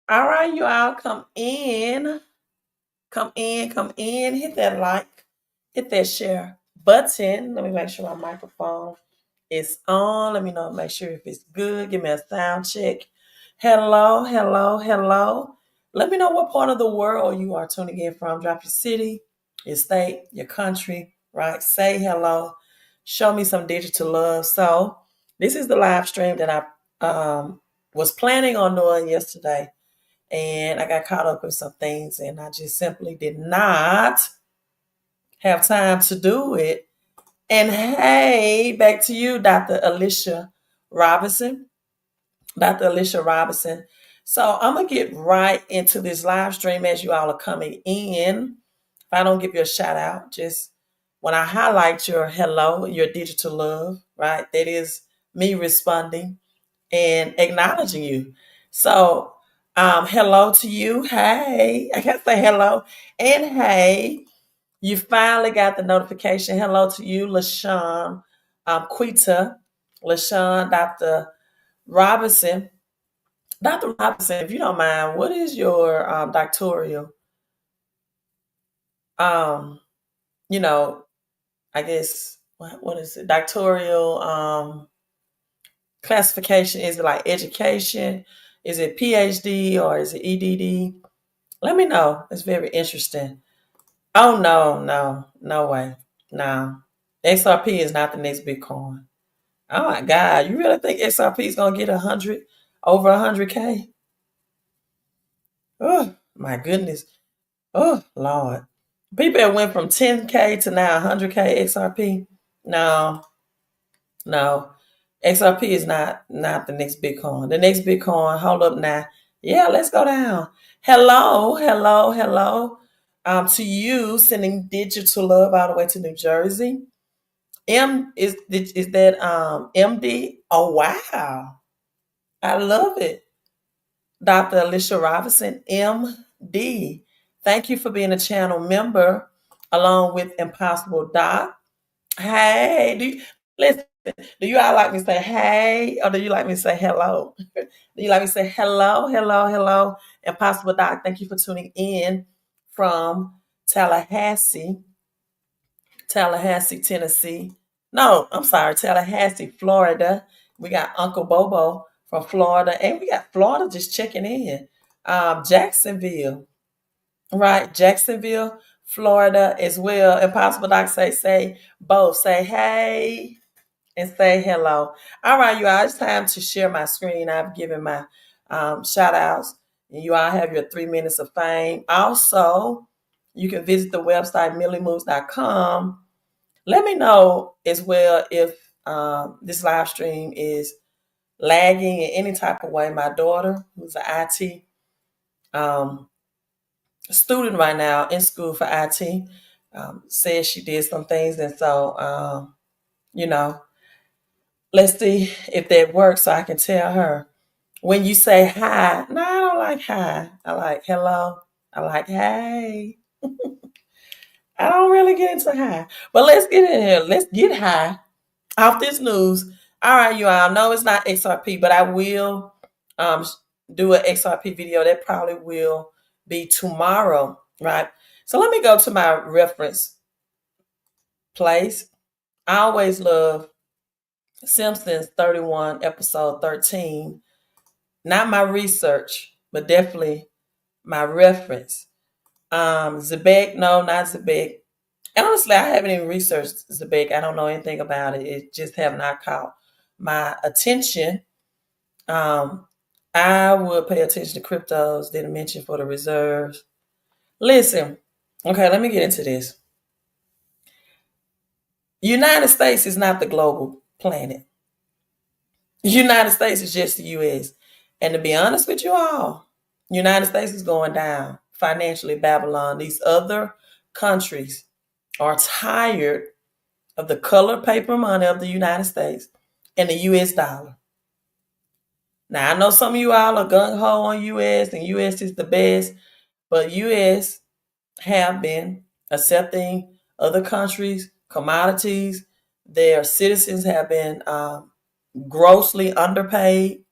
All right, you all come in. Come in. Hit that like, hit that share button. Let me make sure my microphone is on. Let me know, make sure if it's good. Give me a sound check. Hello, hello, hello. Let me know what part of the world you are tuning in from. Drop your city, your state, your country, right? Say hello. Show me some digital love. So, this is the live stream that I was planning on doing yesterday, and I got caught up with some things, and I just simply did not have time to do it. And hey, back to you, Dr. Alicia Robinson. Dr. Alicia Robinson. So I'm gonna get right into this live stream as you all are coming in. If I don't give you a shout out, just when I highlight your hello, your digital love, right? That is me responding and acknowledging you. So, hello to you. Hey, I can't say hello. And hey, you finally got the notification. Hello to you, LaShawn, Quita, LaShawn, Dr. Robinson. Dr. Robinson, if you don't mind, what is your doctoral, um, you know, I guess, what is it? Doctoral classification? Is it like education? Is it PhD or is it EDD? Let me know. It's very interesting. Oh no, no, no way. No. XRP is not the next Bitcoin. Oh my God. You really think XRP is gonna get over 100K? Oh my goodness. Oh Lord. People that went from 10K to now 100K XRP. No, no. XRP is not the next Bitcoin. The next Bitcoin, hold up now. Yeah, let's go down. Hello, hello, hello. To you, sending digital love all the way to New Jersey. Is that MD? Oh wow, I love it. Dr. Alicia Robinson, MD. Thank you for being a channel member, along with Impossible Doc. Hey, listen? Do you all like me to say hey, or do you like me to say hello? Do you like me to say hello, hello, hello? Impossible Doc, thank you for tuning in from Tallahassee, Tennessee. No, I'm sorry, Tallahassee, Florida. We got Uncle Bobo from Florida, and we got Florida just checking in. Jacksonville, right? Jacksonville, Florida as well. Impossible Doc say both. Say hey and say hello. All right, you all, it's time to share my screen. I've given my shout outs, and you all have your 3 minutes of fame. Also, you can visit the website milliemoves.com. Let me know as well if this live stream is lagging in any type of way. My daughter, who's an IT um, student right now in school for IT, says she did some things. And so, you know, let's see if that works so I can tell her. When you say hi, no, I don't like hi. I like hello. I like hey. I don't really get into hi. But let's get in here. Let's get high off this news. All right, you all know it's not XRP, but I will um, do an XRP video. That probably will be tomorrow, right? So let me go to my reference place. I always love Simpsons 31, episode 13. Not my research, but definitely my reference. Zebek, no, not Zebek. Honestly, I haven't even researched Zebek. I don't know anything about it. It just have not caught my attention. I would pay attention to cryptos, didn't mention for the reserves. Listen, okay, let me get into this. United States is not the global planet. United States is just the US. And to be honest with you all, United States is going down financially. Babylon, these other countries are tired of the color paper money of the United States and the US dollar. Now, I know some of you all are gung ho on US and US is the best, but US have been accepting other countries' commodities. Their citizens have been grossly underpaid,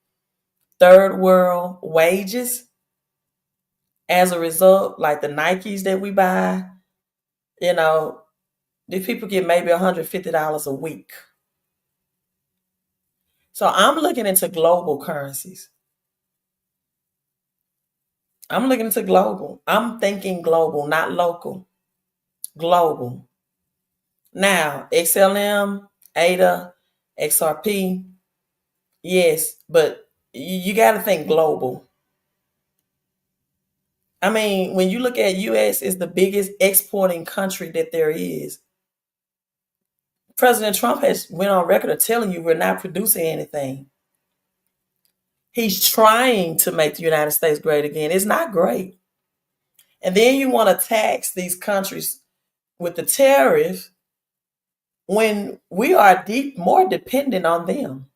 third world wages. As a result, like the Nikes that we buy, you know, these people get maybe $150 a week. So I'm looking into global currencies. I'm looking into global. I'm thinking global, not local. Global. Now, XLM, ADA, XRP, yes, but you got to think global. I mean, when you look at US is the biggest exporting country that there is. President Trump has went on record of telling you we're not producing anything. He's trying to make the United States great again. It's not great. And then you want to tax these countries with the tariff when we are more dependent on them.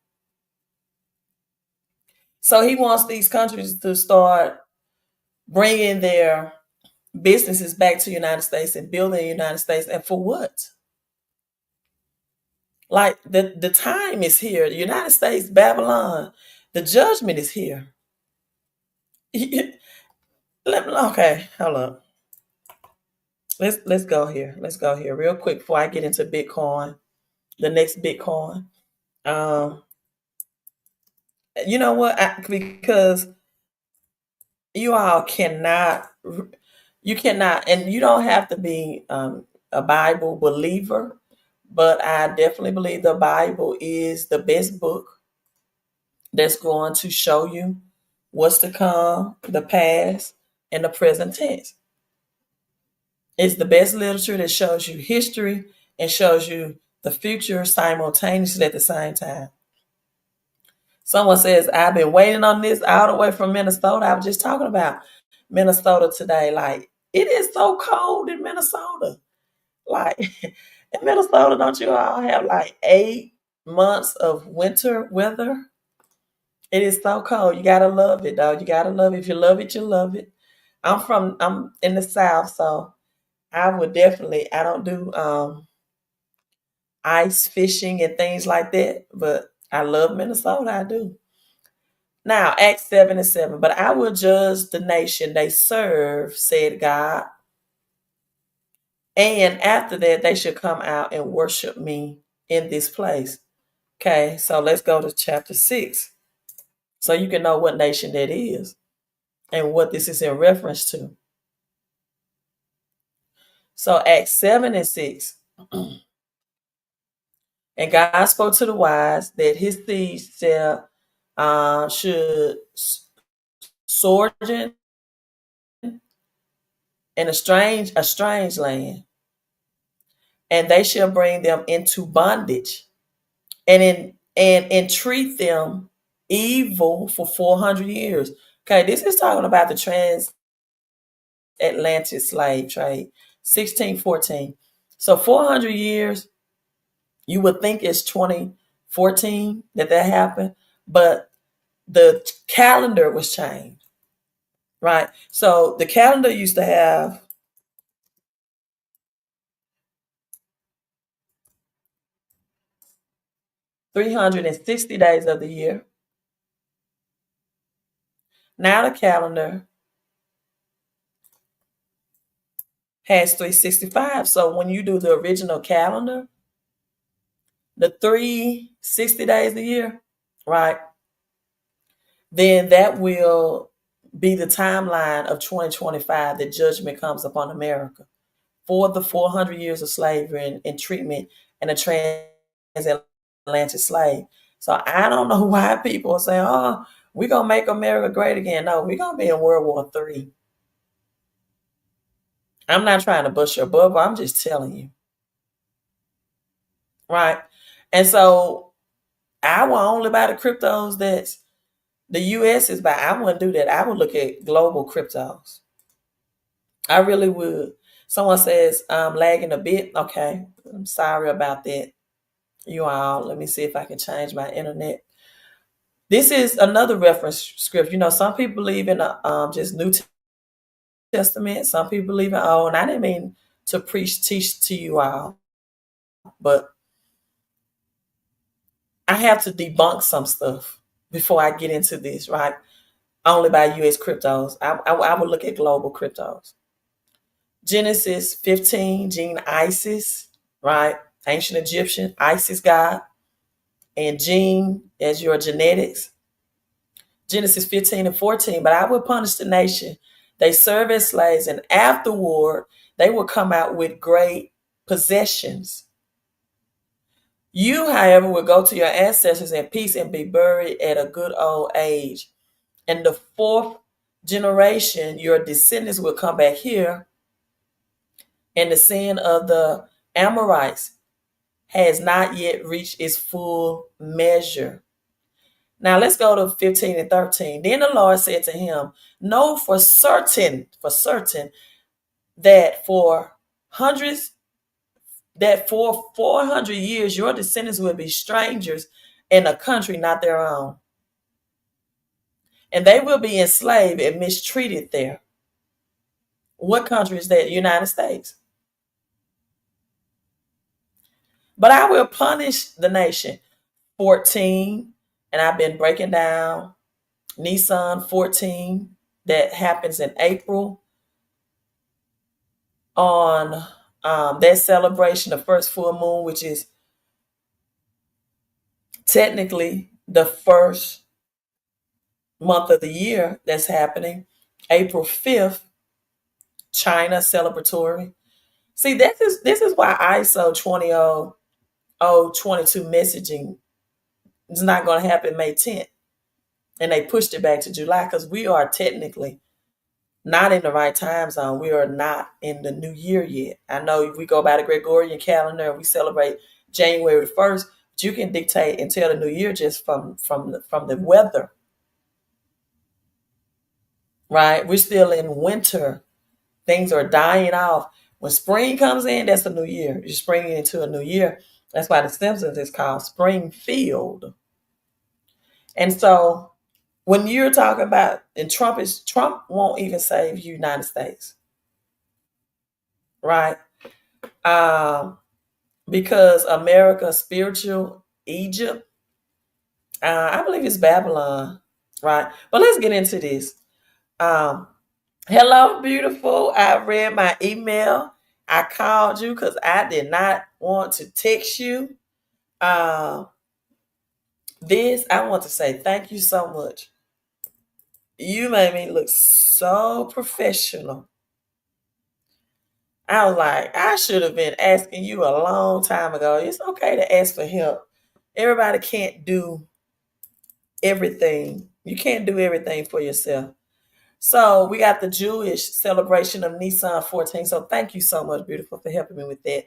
So he wants these countries to start bringing their businesses back to the United States and building the United States. And for what? Like the time is here. The United States, Babylon, the judgment is here. Okay, hold up. Let's go here. Let's go here real quick before I get into Bitcoin, the next Bitcoin. Um, you know what? Because you all cannot, and you don't have to be a Bible believer, but I definitely believe the Bible is the best book that's going to show you what's to come, the past, and the present tense. It's the best literature that shows you history and shows you the future simultaneously at the same time. Someone says, I've been waiting on this all the way from Minnesota. I was just talking about Minnesota today. Like, it is so cold in Minnesota. Like, in Minnesota, don't you all have like 8 months of winter weather? It is so cold. You gotta love it, though. You gotta love it. If you love it, you love it. I'm in the South, so I would definitely, I don't do ice fishing and things like that, but I love Minnesota. I do. Now, Acts 7 and 7. But I will judge the nation they serve, said God. And after that, they should come out and worship me in this place. Okay, so let's go to chapter 6 so you can know what nation that is and what this is in reference to. So, Acts 7 and 6. And God spoke to the wise that his seed should sojourn in a strange land, and they shall bring them into bondage, and entreat them evil for 400 years. Okay, this is talking about the transatlantic slave trade, 1614. So 400 years, you would think it's 2014 that happened, but the calendar was changed, right? So the calendar used to have 360 days of the year. Now the calendar has 365. So when you do the original calendar, the 360 days a year, right? Then that will be the timeline of 2025 that judgment comes upon America for the 400 years of slavery and treatment and the transatlantic slave. So I don't know why people are saying, oh, we're going to make America great again. No, we're going to be in World War III. I'm not trying to bust your bubble. I'm just telling you. Right. And so I will only buy the cryptos that the US is by. I wouldn't do that. I would look at global cryptos. I really would. Someone says I'm lagging a bit. Okay. I'm sorry about that. You all, let me see if I can change my internet. This is another reference script. You know, some people believe in just New Testament. Some people believe in Old. And I didn't mean to teach to you all, but I have to debunk some stuff before I get into this, right? only by U.S. cryptos. I would look at global cryptos. Genesis 15, Gene Isis, right? Ancient Egyptian, Isis god, and Gene as your genetics. Genesis 15 and 14. But I will punish the nation. They serve as slaves, and afterward they will come out with great possessions. You, however, will go to your ancestors in peace and be buried at a good old age. And the fourth generation, your descendants will come back here, and the sin of the Amorites has not yet reached its full measure. Now let's go to 15 and 13. Then the Lord said to him, know for certain, that for hundreds, that for 400 years your descendants will be strangers in a country not their own. And they will be enslaved and mistreated there. What country is that? United States. But I will punish the nation. 14, and I've been breaking down Nissan 14 that happens in April on that celebration, the first full moon, which is technically the first month of the year that's happening. April 5th, China celebratory. See, this is why ISO 20022 messaging is not going to happen May 10th. And they pushed it back to July because we are technically not in the right time zone. We are not in the new year yet. I know we go by the Gregorian calendar and we celebrate January 1st, but you can dictate and tell the new year just from the weather. Right? We're still in winter. Things are dying off. When spring comes in, that's the new year. You're springing into a new year. That's why the Simpsons is called Springfield. And so when you're talking about, and Trump won't even save the United States. Right? Because America's spiritual Egypt, I believe it's Babylon. Right? But let's get into this. Hello, beautiful. I read my email. I called you because I did not want to text you. I want to say thank you so much. You made me look so professional. I was like, I should have been asking you a long time ago. It's okay to ask for help. Everybody can't do everything. You can't do everything for yourself. So we got the Jewish celebration of Nissan 14. So thank you so much, beautiful, for helping me with that.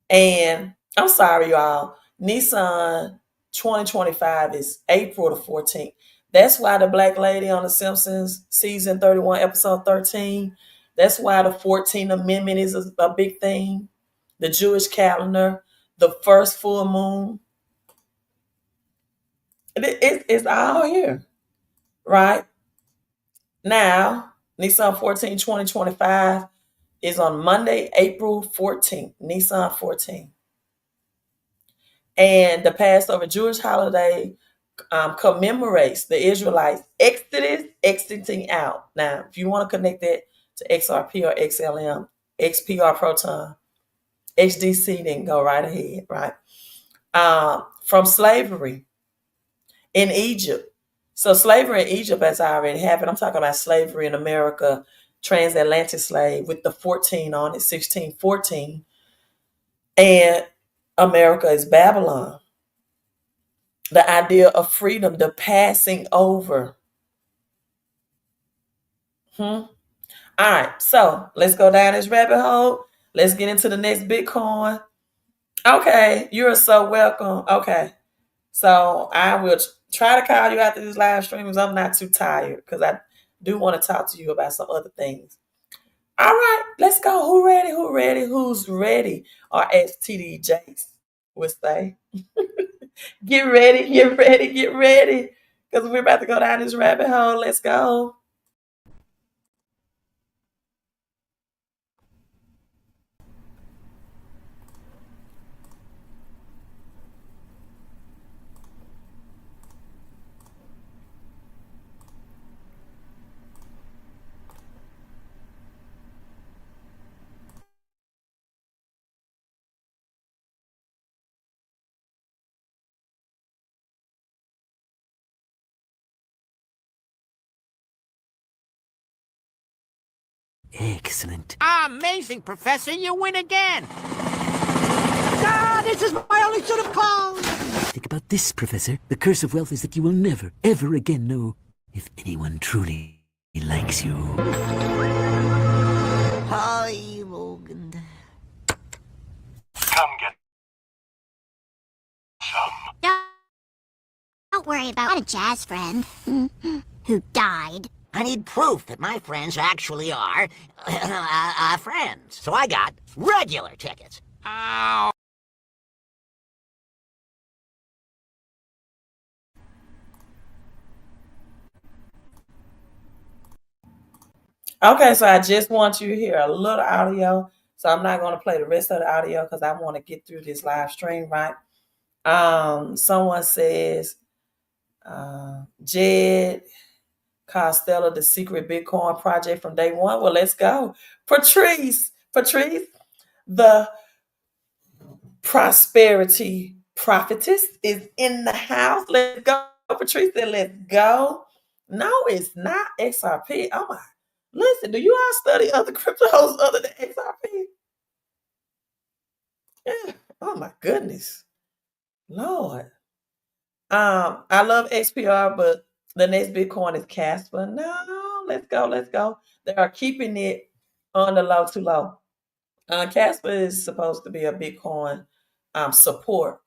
And I'm sorry, y'all. Nissan 2025 is April the 14th. That's why the black lady on The Simpsons, season 31, episode 13, that's why the 14th Amendment is a big thing. The Jewish calendar, the first full moon. It's all here, right? Now, Nissan 14 2025 is on Monday, April 14th, Nissan 14. And the Passover Jewish holiday commemorates the Israelites' Exodus exiting out. Now, if you want to connect that to XRP or XLM, XPR Proton, XDC, then go right ahead, right? From slavery in Egypt. So slavery in Egypt has already happened. I'm talking about slavery in America, transatlantic slave with the 14 on it, 1614. And America is Babylon. The idea of freedom, the passing over. All right, so let's go down this rabbit hole. Let's get into the next Bitcoin. Okay, you're so welcome. Okay, so I will try to call you after these live streams. I'm not too tired because I do want to talk to you about some other things. All right, let's go. Who ready? Who ready? Who's ready? Or as TD Jakes would say, get ready, get ready, get ready. Because we're about to go down this rabbit hole. Let's go. Excellent. Amazing, Professor. You win again. Ah, this is my only suit of clothes. Think about this, Professor. The curse of wealth is that you will never, ever again know if anyone truly likes you. Hi, Logan. Come get some. Don't worry about a jazz friend who died. I need proof that my friends actually are friends. So I got regular tickets. Ow. Okay, so I just want you to hear a little audio. So I'm not going to play the rest of the audio because I want to get through this live stream, right? Someone says, Jed Costello, the secret Bitcoin project from day one. Well, let's go. Patrice, the prosperity prophetess is in the house. Let's go, Patrice. Let's go. No, it's not XRP. Oh my. Listen, do you all study other cryptos other than XRP? Yeah. Oh my goodness. Lord. I love XPR, but the next Bitcoin is Casper. No, let's go. They are keeping it on the low too low. Casper is supposed to be a Bitcoin support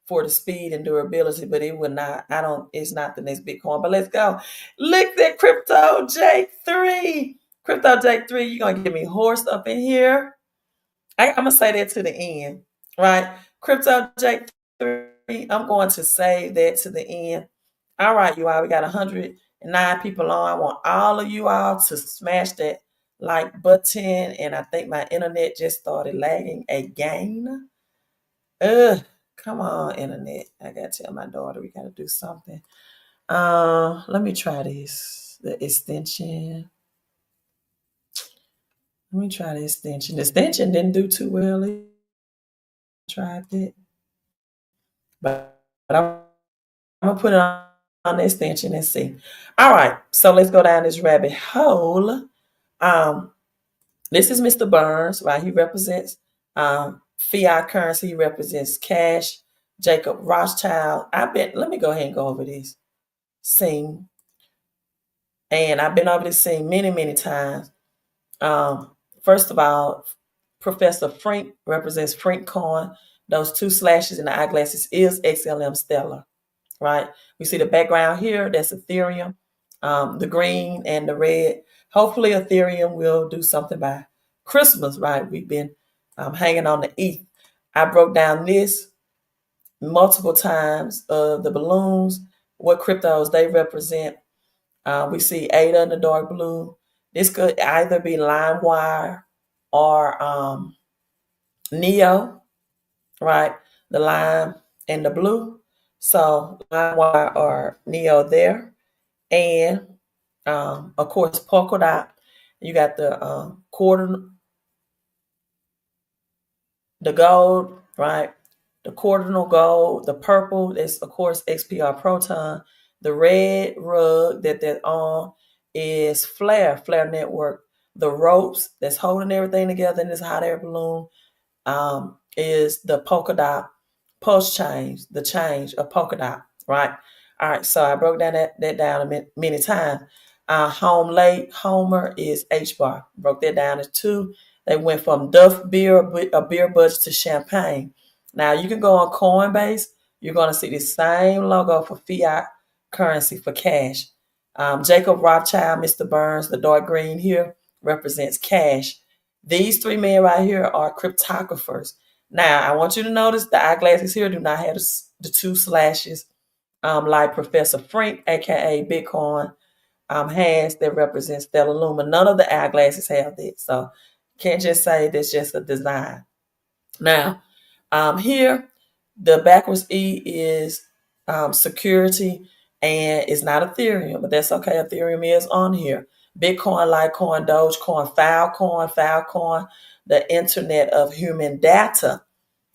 for the speed and durability, but it would not. It's not the next Bitcoin. But let's go. Look at Crypto J3. Crypto J3, you're gonna get me horsed up in here. I'm gonna say that to the end, right? Crypto J3, I'm going to save that to the end. All right, you all, we got 109 people on. I want all of you all to smash that like button. And I think my internet just started lagging again. Come on, internet. I gotta tell my daughter we gotta do something. Let me try this. The extension. Let me try the extension. The extension didn't do too well. I tried it. But I'm gonna put it on the extension and see. All right, so let's go down this rabbit hole. This is Mr. Burns, right? He represents fiat currency. He represents cash. Jacob Rothschild. Let me go ahead and go over this scene. And I've been over this scene many, many times. First of all, Professor Frank represents Frank Coin. Those two slashes in the eyeglasses is XLM Stellar, right? We see the background here. That's Ethereum. The green and the red. Hopefully Ethereum will do something by Christmas, right? We've been hanging on the ETH. I broke down this multiple times of the balloons, what cryptos they represent. We see ADA in the dark blue. This could either be LimeWire or Neo, right? The lime and the blue. So LimeWire or Neo there. And of course, Polkadot. You got the the gold, right? The cardinal gold, the purple, that's of course XPR Proton. The red rug that they're on is Flare Network. The ropes that's holding everything together in this hot air balloon is the Polkadot pulse change, the change of Polkadot, right? All right, so I broke down that down many times. Home late, Homer is H bar. Broke that down as two. They went from Duff beer, a beer budget, to champagne. Now you can go on Coinbase. You're going to see the same logo for fiat currency for cash. Jacob Rothschild, Mr. Burns, the dark green here represents cash. These three men right here are cryptographers. Now I want you to notice the eyeglasses here do not have the two slashes like Professor Frank, aka Bitcoin, has that represents Stellar Luma. None of the eyeglasses have that. So can't just say that's just a design. Now, here, the backwards E is security, and it's not Ethereum, but that's okay. Ethereum is on here. Bitcoin, Litecoin, Dogecoin, Filecoin, the Internet of Human Data,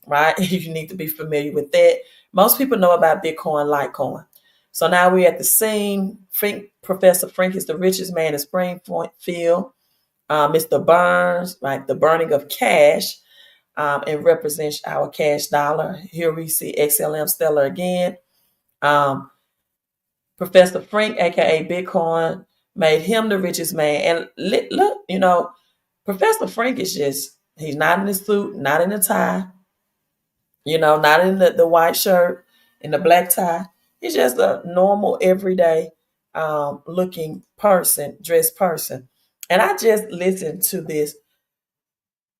right? You need to be familiar with that. Most people know about Bitcoin, Litecoin. So now we're at the scene. Professor Frank is the richest man in Springfield. Mr. Burns, right? The burning of cash, and represents our cash dollar. Here we see XLM Stellar again. Um, Professor Frank, aka Bitcoin, made him the richest man. And look, Professor Frank is he's not in the suit, not in the tie, not in the white shirt and the black tie. He's just a normal, everyday looking person, dressed person. And I just listened to this,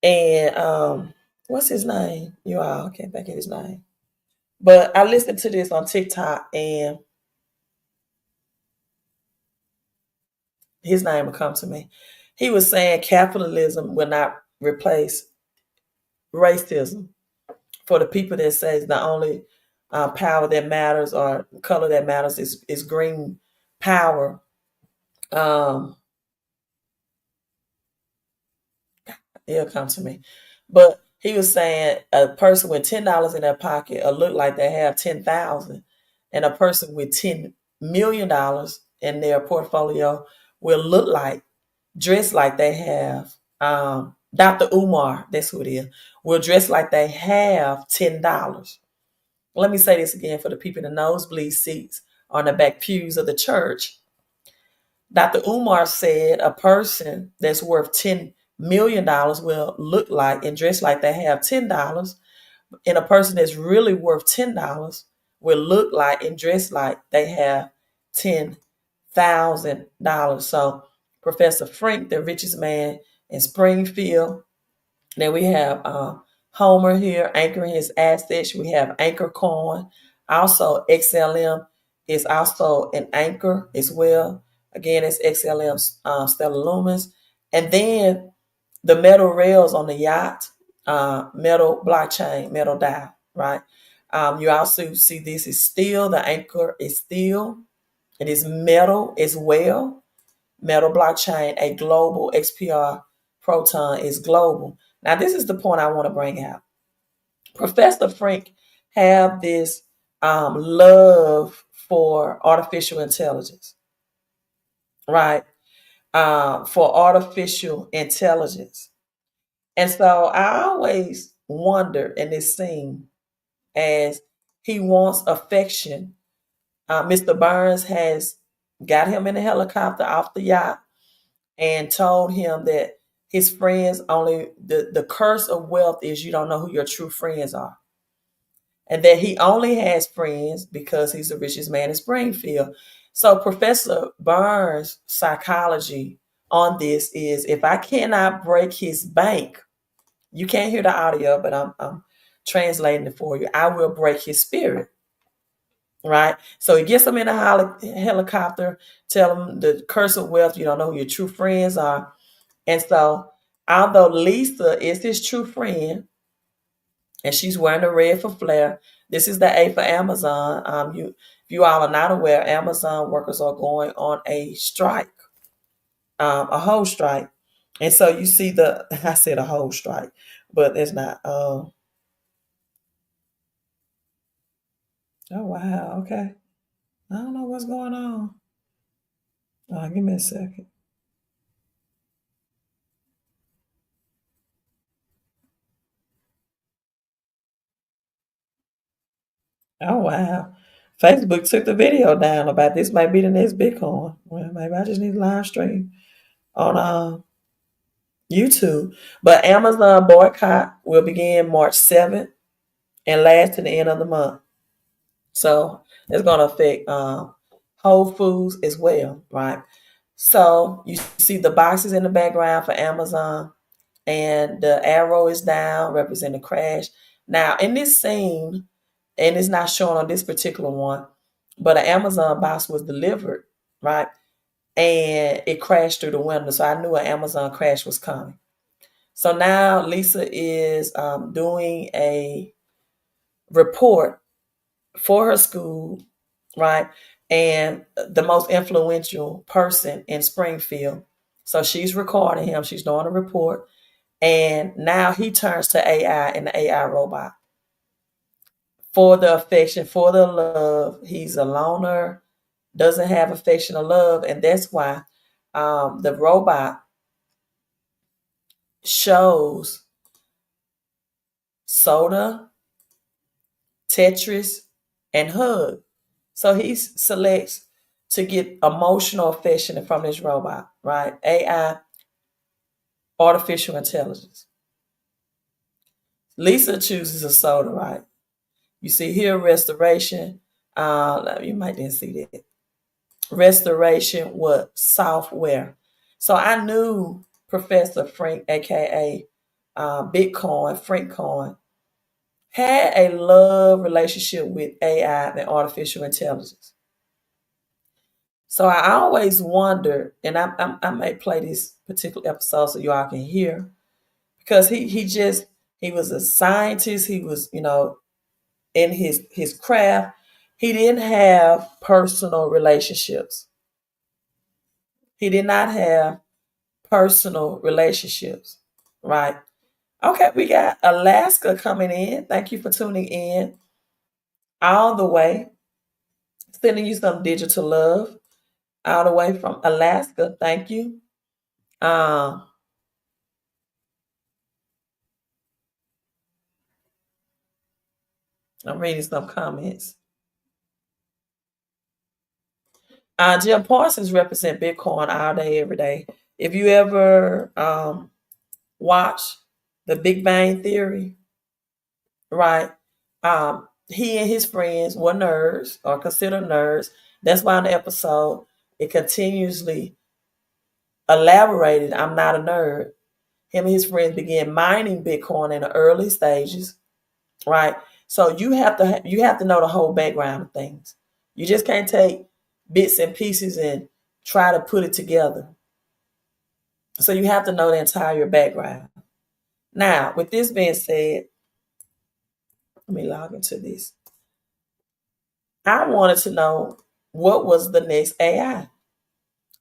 and what's his name? You all can't think of his name. But I listened to this on TikTok, and his name will come to me. He was saying capitalism will not replace racism. For the people that says the only power that matters or color that matters is green power. Um, It'll come to me. But he was saying a person with $10 in their pocket will look like they have 10,000, and a person with $10 million in their portfolio will look like, dress like they have. Dr. Umar, that's who it is, will dress like they have $10. Let me say this again for the people in the nosebleed seats on the back pews of the church. Dr. Umar said a person that's worth $10 million will look like and dress like they have $10, and a person that's really worth $10 will look like and dress like they have $10,000. So Professor Frank, the richest man in Springfield. Then we have Homer here anchoring his assets. We have Anchor Coin. Also, XLM is also an anchor as well. Again, it's XLM Stellar Lumens. And then the metal rails on the yacht, metal blockchain, metal dial, right? You also see this is steel. The anchor is steel. It is metal as well. Metal blockchain, a global XPR proton is global. Now, this is the point I want to bring out. Professor Frank have this love for artificial intelligence, right? For artificial intelligence. And so I always wonder in this scene as he wants affection. Mr. Burns has got him in a helicopter off the yacht and told him that his friends only, the curse of wealth is you don't know who your true friends are. And that he only has friends because he's the richest man in Springfield. So Professor Burns' psychology on this is if I cannot break his bank, you can't hear the audio, but I'm translating it for you. I will break his spirit. Right? So he gets him in a helicopter, tell him the curse of wealth, you don't know who your true friends are. And so, although Lisa is his true friend, and she's wearing the red for Flair, this is the A for Amazon. If you all are not aware, Amazon workers are going on a strike, a whole strike. And so you see I said a whole strike, but it's not. Oh, wow. Okay. I don't know what's going on. Give me a second. Oh, wow. Facebook took the video down about this might be the next Bitcoin. Well, maybe I just need to live stream on YouTube. But Amazon boycott will begin March 7th and last to the end of the month. So it's going to affect Whole Foods as well, right? So you see the boxes in the background for Amazon, and the arrow is down, representing the crash. Now, in this scene, and it's not shown on this particular one, but an Amazon box was delivered, right? And it crashed through the window. So I knew an Amazon crash was coming. So now Lisa is doing a report for her school, right? And the most influential person in Springfield. So she's recording him. She's doing a report. And now he turns to AI and the AI robot for the affection, for the love. He's a loner, doesn't have affection or love. And that's why the robot shows Soda, Tetris, and Hug. So he selects to get emotional affection from this robot, right? AI, artificial intelligence. Lisa chooses a soda, right? You see here restoration. You might didn't see that. Restoration what software. So I knew Professor Frank, aka Bitcoin, Frankcoin, had a love relationship with AI and artificial intelligence. So I always wondered, and I may play this particular episode so y'all can hear, because he was a scientist. He was in his craft. He didn't have personal relationships. He did not have personal relationships, right? Okay, we got Alaska coming in. Thank you for tuning in all the way. Sending you some digital love all the way from Alaska. Thank you. Um, I'm reading some comments. Jim Parsons represent Bitcoin all day, every day. If you ever watch The Big Bang Theory, right? He and his friends were nerds or considered nerds. That's why in the episode it continuously elaborated, I'm not a nerd. Him and his friends began mining Bitcoin in the early stages, right? So you have to know the whole background of things. You just can't take bits and pieces and try to put it together. So you have to know the entire background. Now, with this being said, let me log into this. I wanted to know what was the next AI.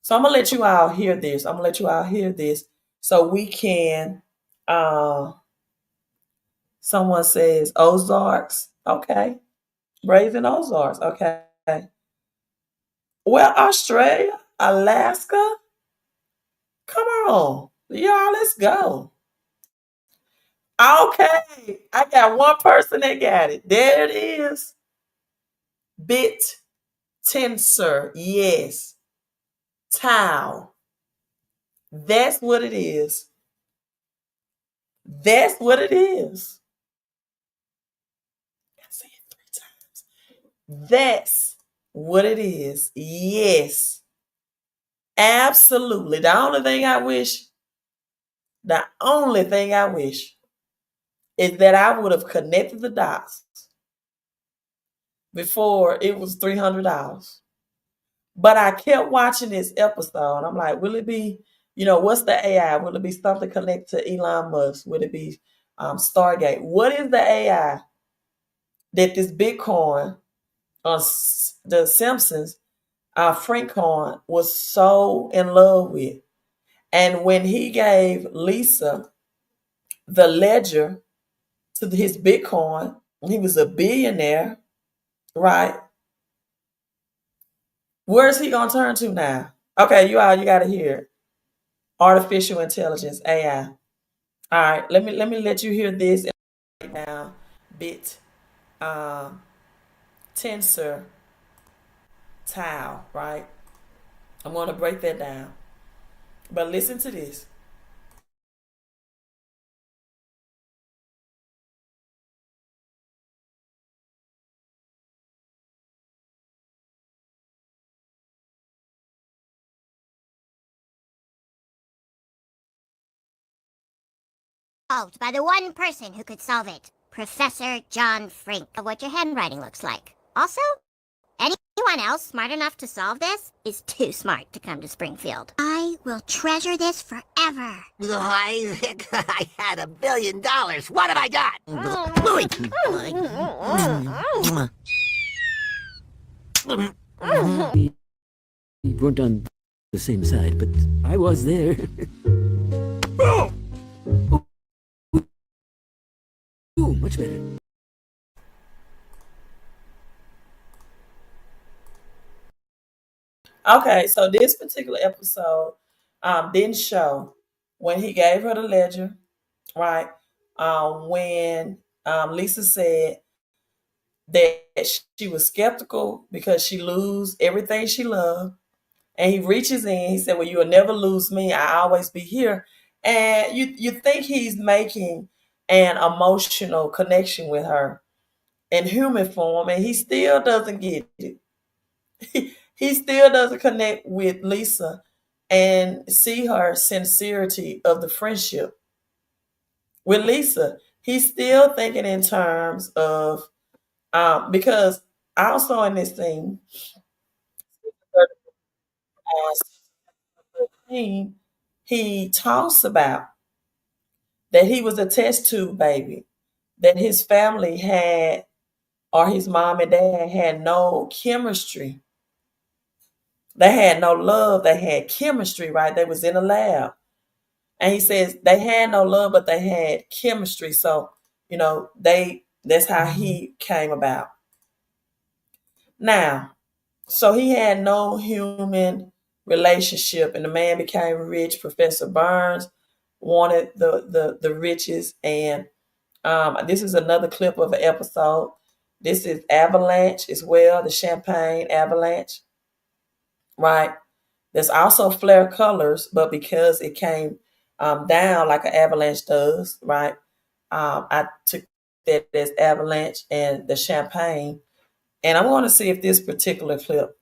So I'm gonna let you all hear this. I'm gonna let you all hear this so we can. Someone says Ozarks. Okay, Brazen Ozarks. Okay. Well, Australia, Alaska. Come on, y'all. Let's go. Okay, I got one person that got it. There it is. Bittensor. Yes. Tau. That's what it is. That's what it is. I say it 3 times. That's what it is. Yes. Absolutely. The only thing I wish is that I would have connected the dots before it was $300. But I kept watching this episode. I'm like, will it be, what's the AI? Will it be something connected to Elon Musk? Will it be Stargate? What is the AI that this Bitcoin on the Simpsons, Frank Coin was so in love with? And when he gave Lisa the ledger to his Bitcoin, he was a billionaire, right? Where's he gonna turn to now? Okay, you gotta hear it. Artificial intelligence, AI. All right, let me let you hear this right now. Bit tensor tau, right? I'm gonna break that down. But listen to this. Solved by the one person who could solve it. Professor John Frink. Of what your handwriting looks like. Also, anyone else smart enough to solve this is too smart to come to Springfield. I will treasure this forever. I had $1 billion. What have I got? We weren't on the same side, but I was there. Ooh, much better. Okay, so this particular episode didn't show when he gave her the ledger, right? When Lisa said that she was skeptical because she lose everything she loved, and he reaches in, he said, well, you'll never lose me, I always be here. And you think he's making an emotional connection with her in human form, and he still doesn't get it. He still doesn't connect with Lisa and see her sincerity of the friendship with Lisa. He's still thinking in terms of because also in this thing, he talks about that he was a test tube baby, that his family had, or his mom and dad had no chemistry. They had no love. They had chemistry, right? They was in a lab. And he says they had no love, but they had chemistry. So, that's how he came about. Now, so he had no human relationship, and the man became rich. Professor Burns wanted the riches, and this is another clip of an episode. This is Avalanche as well, the Champagne Avalanche, right? There's also flare colors, but because it came down like an avalanche does, right? I took that as Avalanche and the Champagne. And I want to see if this particular clip,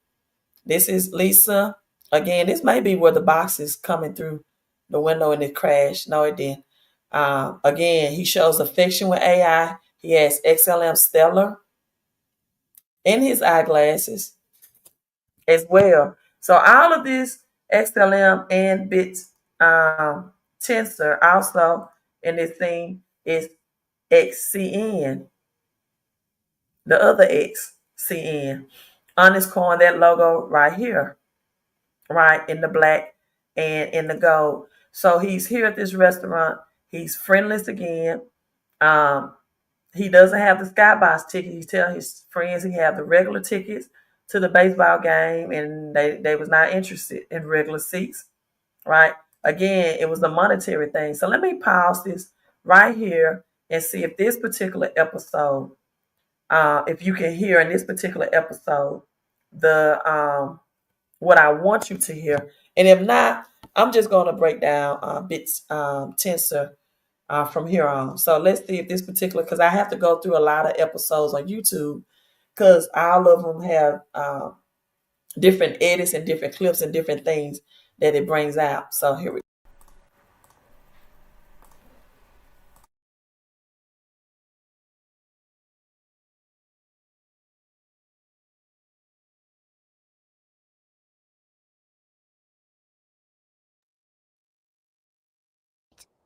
this is Lisa. Again, this may be where the box is coming through the window and it crashed. No, it didn't. Again, he shows affection with AI. He has XLM Stellar in his eyeglasses as well. So all of this XLM and bits tensor also in this thing is XCN, the other XCN. On this coin, that logo right here, right, in the black and in the gold. So he's here at this restaurant. He's friendless again. Um, he doesn't have the skybox ticket. He tell his friends he have the regular tickets to the baseball game, and they was not interested in regular seats, right? Again, it was a monetary thing. So let me pause this right here and see if this particular episode, if you can hear in this particular episode, the what I want you to hear. And if not, I'm just going to break down bits tensor from here on. So let's see if this particular, because I have to go through a lot of episodes on YouTube because all of them have different edits and different clips and different things that it brings out. So here we go.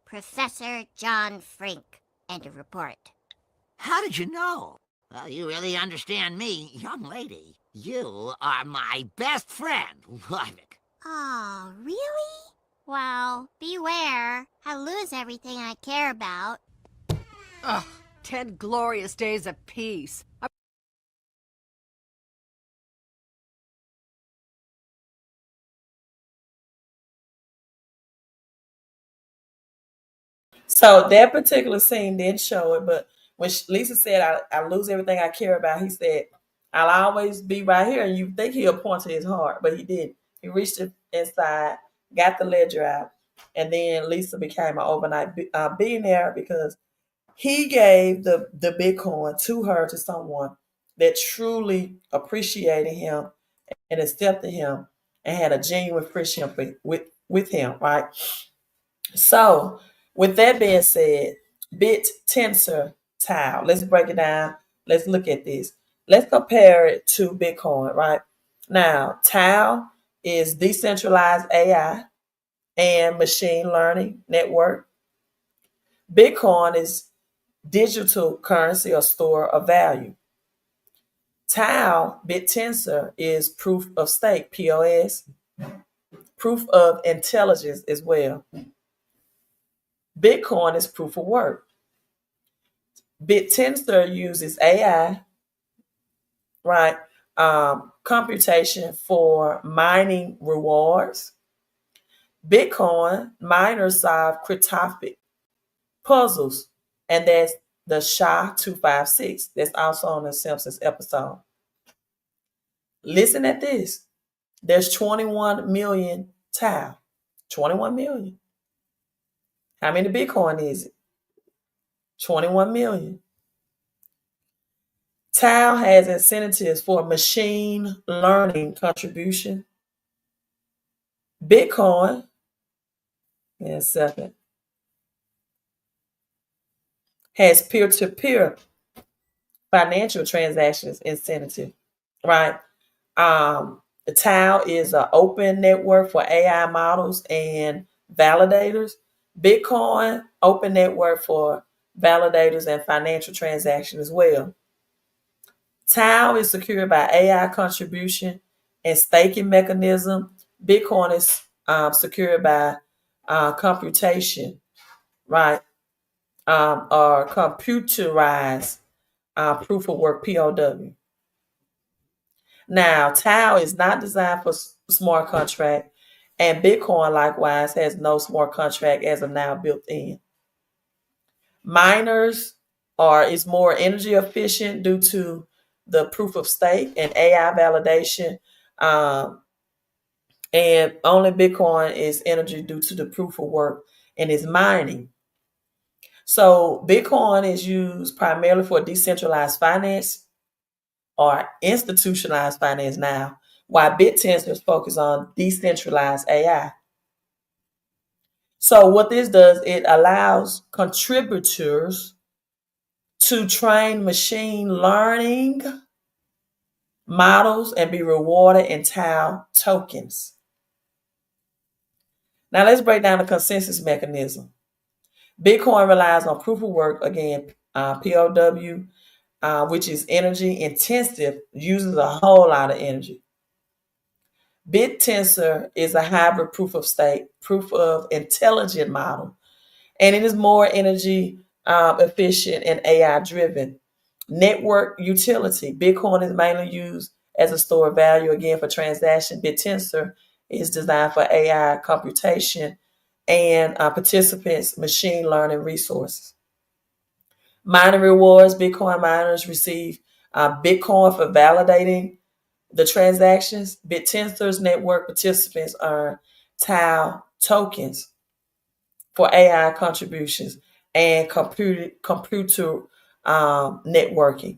Professor John Frink. End of report. How did you know? Well, you really understand me, young lady. You are my best friend. Logic. Oh, really? Well, beware. I lose everything I care about. Ugh, 10 glorious days of peace. So that particular scene didn't show it, but when Lisa said, I lose everything I care about, he said, I'll always be right here. And you think he'll point to his heart, but he didn't. He reached inside, got the ledger out, and then Lisa became an overnight billionaire because he gave the Bitcoin to her, to someone that truly appreciated him and accepted him and had a genuine friendship with him, right? So, with that being said, bit tensor tile. Let's break it down. Let's look at this. Let's compare it to Bitcoin, right? Now, tile is decentralized AI and machine learning network. Bitcoin is digital currency or store of value. Tile, BitTensor, is proof of stake, POS, proof of intelligence as well. Bitcoin is proof of work. BitTensor uses AI, right? Computation for mining rewards. Bitcoin miners solve cryptographic puzzles, and that's the SHA-256. That's also on the Simpsons episode. Listen at this. There's 21 million Tau. 21 million. How many Bitcoin is it? 21 million. Tau has incentives for machine learning contribution. Bitcoin, in a second, has peer-to-peer financial transactions incentive, right? The Tau is an open network for AI models and validators. Bitcoin, open network for validators and financial transactions as well. Tau is secured by AI contribution and staking mechanism. Bitcoin is secured by computation, right? Or computerized proof of work, POW. Now, Tau is not designed for smart contract, and Bitcoin likewise has no smart contract as of now built in. Miners is more energy efficient due to the proof of stake and AI validation. And only Bitcoin is energy due to the proof of work and is mining. So Bitcoin is used primarily for decentralized finance or institutionalized finance now, while Bittensor focus on decentralized AI. So what this does, it allows contributors to train machine learning models and be rewarded in Tau tokens. Now let's break down the consensus mechanism. Bitcoin relies on proof of work, again, POW, which is energy intensive, uses a whole lot of energy. Bittensor is a hybrid proof of stake, proof of intelligent model, and it is more energy efficient and AI driven. Network utility. Bitcoin is mainly used as a store of value, again, for transaction. Bittensor is designed for AI computation and participants' machine learning resources. Mining rewards. Bitcoin miners receive Bitcoin for validating the transactions. Bittensor's network participants earn Tau tokens for AI contributions and computer networking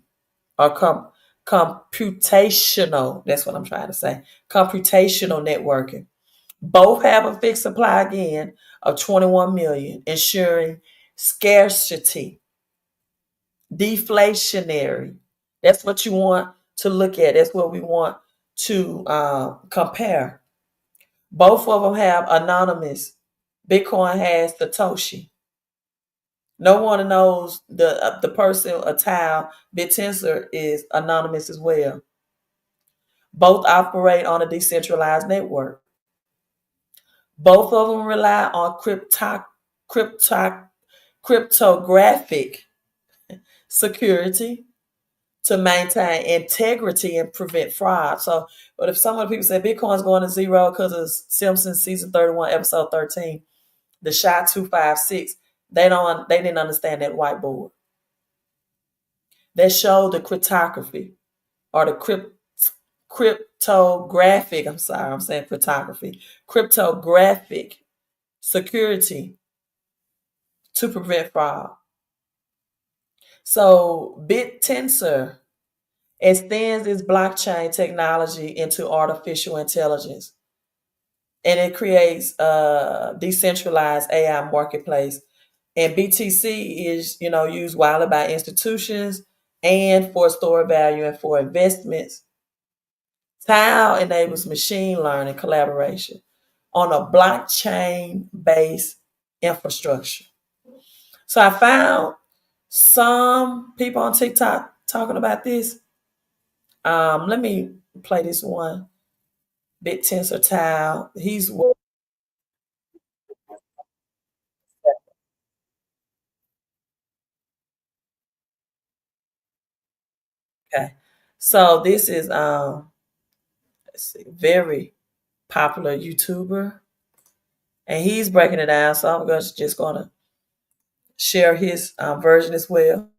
or computational. That's what I'm trying to say. Computational networking. Both have a fixed supply again of 21 million, ensuring scarcity. Deflationary. That's what you want to look at. That's what we want to compare. Both of them have anonymous. Bitcoin has Satoshi. No one knows the person, a Tau. Bittensor is anonymous as well. Both operate on a decentralized network. Both of them rely on cryptographic security to maintain integrity and prevent fraud. So, but if some of the people say Bitcoin's going to zero because of Simpsons season 31, episode 13, the SHA-256, they didn't understand that whiteboard. They showed the cryptography or the cryptographic, I'm sorry, I'm saying cryptography, cryptographic security to prevent fraud. So Bittensor extends its blockchain technology into artificial intelligence, and it creates a decentralized AI marketplace. And BTC is, used widely by institutions and for store value and for investments. Tau enables machine learning collaboration on a blockchain-based infrastructure. So I found some people on TikTok talking about this. Let me play this one. Bittensor Tau. He's okay. So this is let's see, very popular YouTuber. and he's breaking it down. So I'm just going to share his version as well.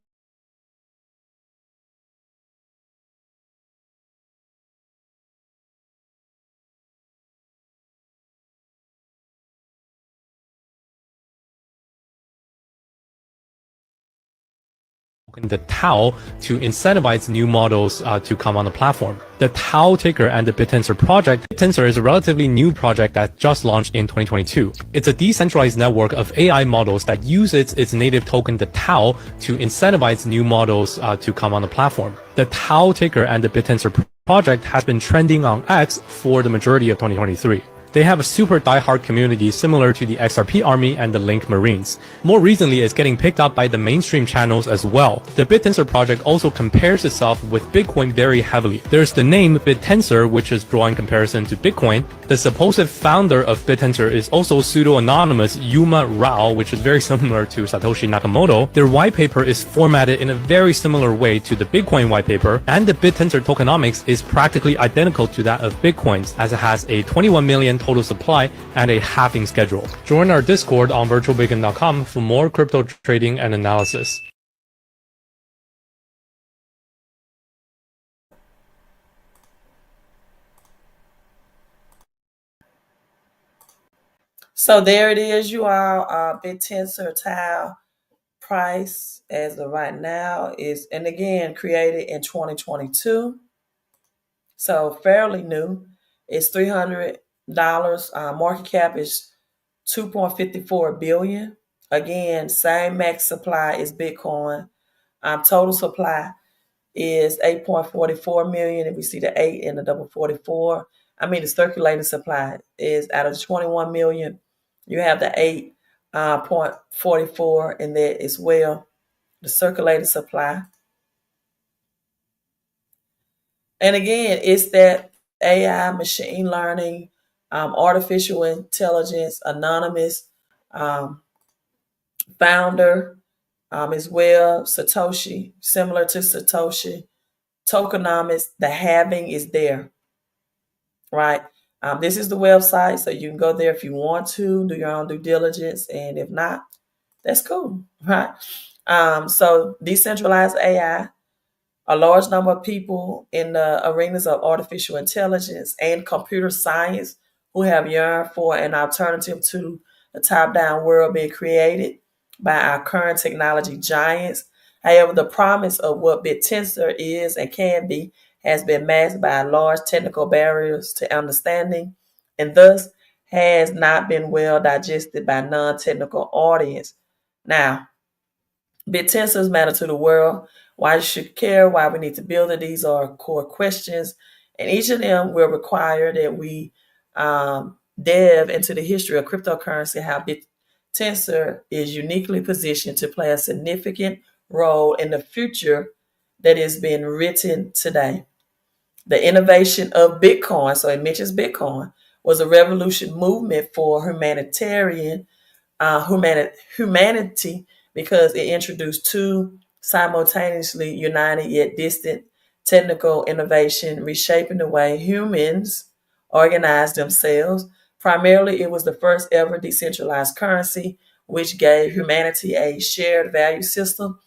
The Tau to incentivize new models to come on the platform. The Tau ticker and the Bittensor project. Bittensor is a relatively new project that just launched in 2022. It's a decentralized network of AI models that uses its native token, the Tau, to incentivize new models to come on the platform. The Tau ticker and the Bittensor project has been trending on X for the majority of 2023. They have a super diehard community similar to the XRP Army and the Link Marines. More recently, it's getting picked up by the mainstream channels as well. The Bittensor project also compares itself with Bitcoin very heavily. There's the name Bittensor, which is drawing comparison to Bitcoin. The supposed founder of Bittensor is also pseudo-anonymous Yuma Rao, which is very similar to Satoshi Nakamoto. Their white paper is formatted in a very similar way to the Bitcoin white paper, and the Bittensor tokenomics is practically identical to that of Bitcoin's, as it has a 21 million total supply and a halving schedule. Join our Discord on virtualbitcoin.com for more crypto trading and analysis. So there it is, you all. Bittensor Tau price as of right now is, and again, created in 2022. So fairly new. It's $300. Market cap is 2.54 billion. Again, same max supply as Bitcoin. Total supply is 8.44 million. If we see the 8 and the double 44, the circulating supply is out of the 21 million. You have the 8.44 in there as well, the circulating supply. And again, it's that AI, machine learning, artificial intelligence, anonymous founder as well, Satoshi, similar to Satoshi. Tokenomics, the halving is there, right? This is the website, so you can go there if you want to, do your own due diligence, and if not, that's cool, right? So decentralized AI, a large number of people in the arenas of artificial intelligence and computer science who have yearned for an alternative to the top-down world being created by our current technology giants. However, the promise of what Bittensor is and can be has been masked by large technical barriers to understanding, and thus has not been well digested by non-technical audience. Now, Bittensor's matter to the world, why you should care, why we need to build it. These are core questions, and each of them will require that we delve into the history of cryptocurrency, how Bittensor is uniquely positioned to play a significant role in the future that is being written today. The innovation of Bitcoin, so it mentions Bitcoin, was a revolution movement for humanity because it introduced two simultaneously united yet distant technical innovation, reshaping the way humans organize themselves. Primarily, it was the first ever decentralized currency, which gave humanity a shared value system,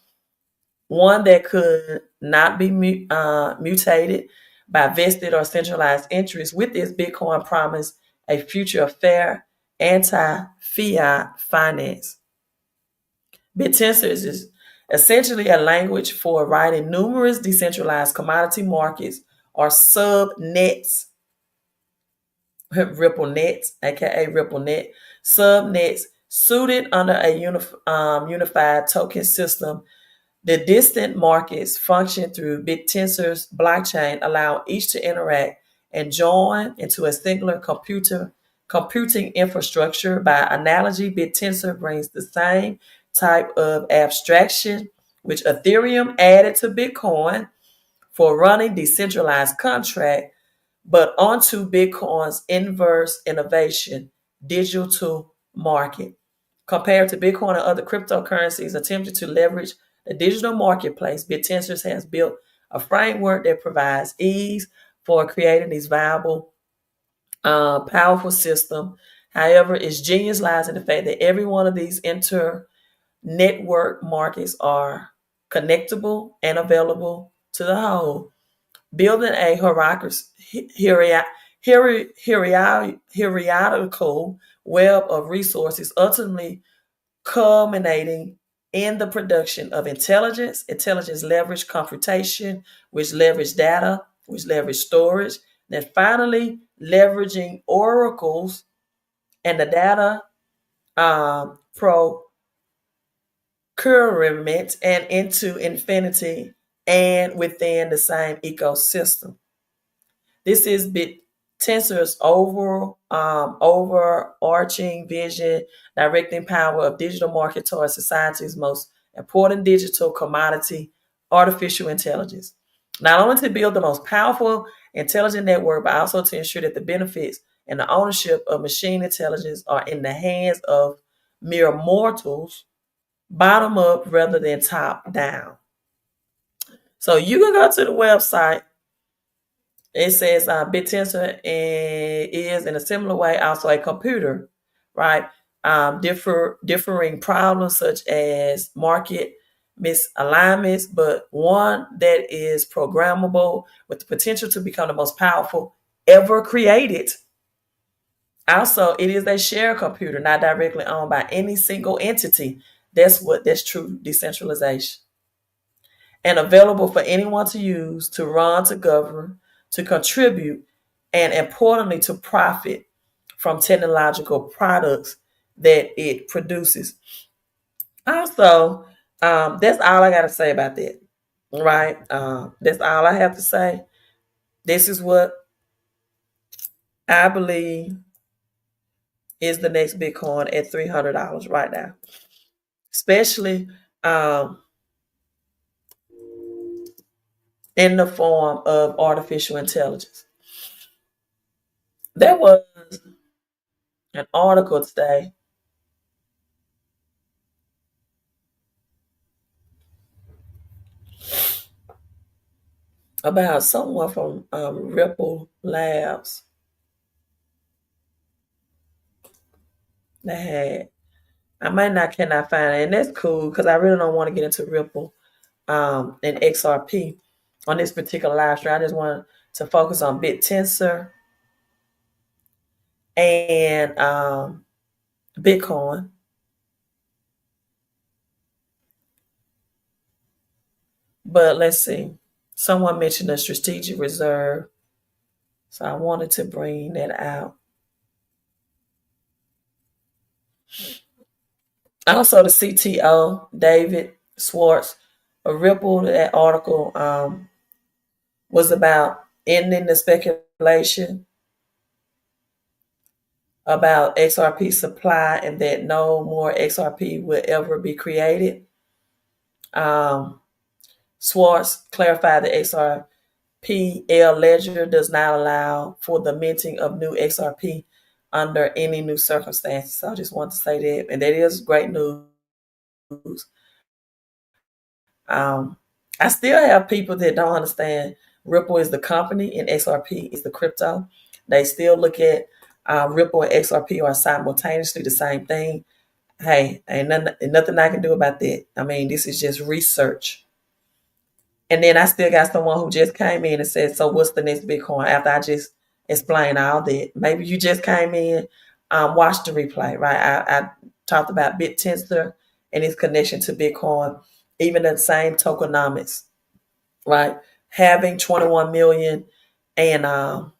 one that could not be mutated by vested or centralized interests. With this, Bitcoin promised a future of fair, anti-fiat finance. Bittensor is essentially a language for writing numerous decentralized commodity markets or subnets, RippleNet, aka RippleNet, subnets suited under a unified token system. The distant markets function through Bittensor's blockchain, allowing each to interact and join into a singular computing infrastructure. By analogy, Bittensor brings the same type of abstraction which Ethereum added to Bitcoin for running decentralized contract, but onto Bitcoin's inverse innovation, digital market. Compared to Bitcoin and other cryptocurrencies attempting to leverage the digital marketplace, Bittensor has built a framework that provides ease for creating these viable, powerful system. However, its genius lies in the fact that every one of these inter-network markets are connectable and available to the whole. Building a hierarchical web of resources, ultimately culminating in the production of intelligence. Intelligence leverage computation, which leverage data, which leverage storage. Then finally, leveraging oracles and the data procurement and into infinity and within the same ecosystem. This is Bittensor's overarching vision, directing power of digital market towards society's most important digital commodity, artificial intelligence. Not only to build the most powerful, intelligent network, but also to ensure that the benefits and the ownership of machine intelligence are in the hands of mere mortals, bottom up rather than top down. So you can go to the website. It says Bittensor is in a similar way also a computer, right? Differing problems such as market misalignments, but one that is programmable with the potential to become the most powerful ever created. Also, it is a shared computer, not directly owned by any single entity. That's true decentralization. And available for anyone to use, to run, to govern, to contribute, and importantly, to profit from technological products that it produces. Also, that's all I got to say about that, right? That's all I have to say. This is what I believe is the next Bitcoin at $300 right now, especially in the form of artificial intelligence. There was an article today about someone from Ripple Labs that had, I might not cannot find it, and that's cool because I really don't want to get into Ripple and XRP on this particular live stream. I just want to focus on Bittensor and Bitcoin. But let's see. Someone mentioned a strategic reserve, so I wanted to bring that out. Also, the CTO, David Schwartz, a Ripple, that article was about ending the speculation about XRP supply and that no more XRP will ever be created. Schwartz clarified that XRPL ledger does not allow for the minting of new XRP under any new circumstances. So I just want to say that, and that is great news. I still have people that don't understand Ripple is the company and XRP is the crypto. They still look at Ripple and XRP are simultaneously the same thing. Hey, ain't nothing I can do about that. I mean, this is just research. And then I still got someone who just came in and said, so what's the next Bitcoin? After I just explained all that. Maybe you just came in, watched the replay, right? I talked about Bittensor and its connection to Bitcoin, even the same tokenomics, right? Having 21 million and an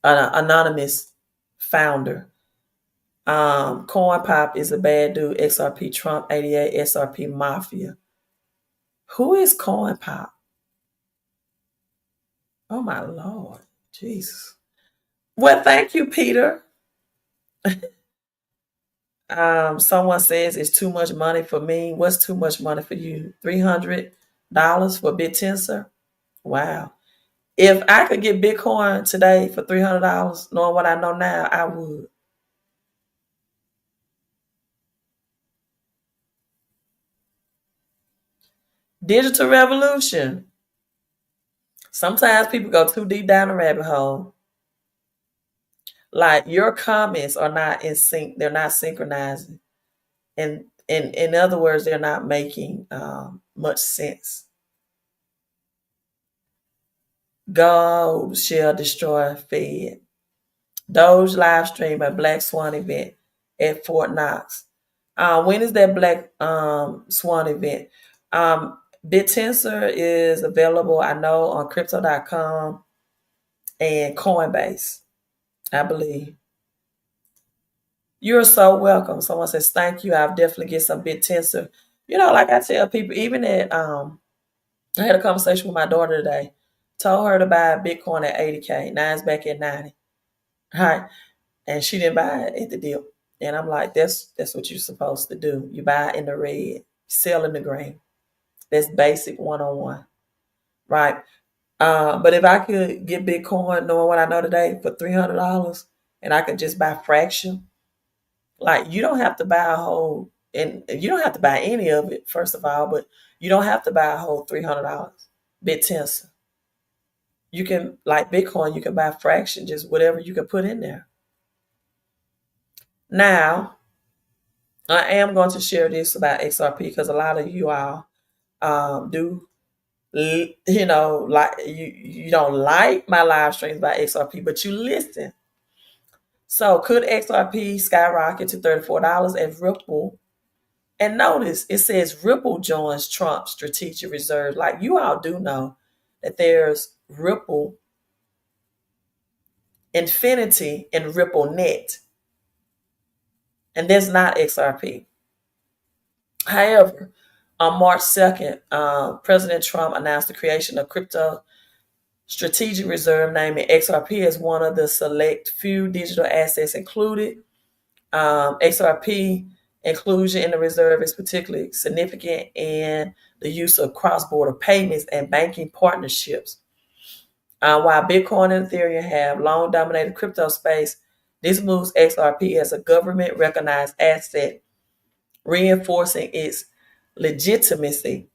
anonymous founder. Coin Pop is a bad dude. XRP Trump 88, XRP Mafia. Who is Coin Pop? Oh my Lord, Jesus. Well, thank you, Peter. Someone says it's too much money for me. What's too much money for you? $300 for Bittensor? Wow. If I could get Bitcoin today for $300, knowing what I know now, I would. Digital revolution. Sometimes people go too deep down the rabbit hole. Like your comments are not in sync. They're not synchronizing. And in other words, they're not making much sense. Gold shall destroy Fed. Doge live stream a Black Swan event at Fort Knox. When is that Black Swan event? Bittensor is available, I know, on crypto.com and Coinbase, I believe. You're so welcome. Someone says, thank you. I'll definitely get some Bittensor. Like I tell people, even at I had a conversation with my daughter today. Told her to buy Bitcoin at 80K. Now it's back at 90. Right. And she didn't buy it at the deal. And I'm like, that's what you're supposed to do. You buy in the red, sell in the green. That's basic 101. Right. But if I could get Bitcoin, knowing what I know today, for $300, and I could just buy fraction, like you don't have to buy a whole, and you don't have to buy any of it, first of all, but you don't have to buy a whole $300. Bittensor. You can, like Bitcoin, you can buy fraction, just whatever you can put in there. Now, I am going to share this about XRP because a lot of you all do, like you don't like my live streams about XRP, but you listen. So could XRP skyrocket to $34 at Ripple? And notice it says Ripple joins Trump's strategic reserve. Like you all do know that there's Ripple Infinity and Ripple Net. And that's not XRP. However, on March 2nd, President Trump announced the creation of Crypto Strategic Reserve, naming XRP as one of the select few digital assets included. XRP inclusion in the reserve is particularly significant in the use of cross-border payments and banking partnerships. While Bitcoin and Ethereum have long dominated crypto space, this moves XRP as a government-recognized asset, reinforcing its legitimacy.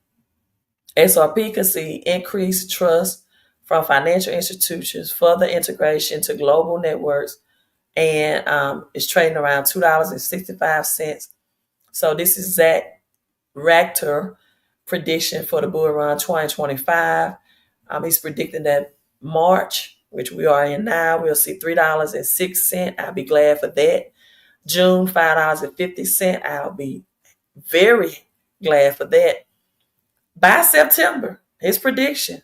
XRP can see increased trust from financial institutions, further integration to global networks, and it's trading around $2.65. So this is Zach Rachter prediction for the bull run 2025. He's predicting that March, which we are in now, we'll see $3.06. I'll be glad for that. June, $5.50. I'll be very glad for that. By September, his prediction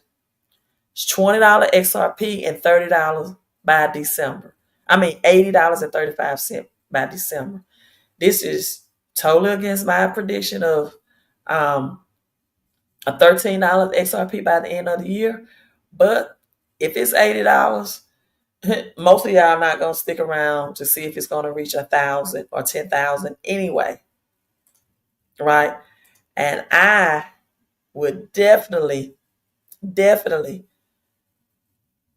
is $20 XRP and $30 by December. I mean, $80.35 by December. This is totally against my prediction of a $13 XRP by the end of the year. But if it's $80, most of y'all are not going to stick around to see if it's going to reach 1,000 or 10,000 anyway. Right? And I would definitely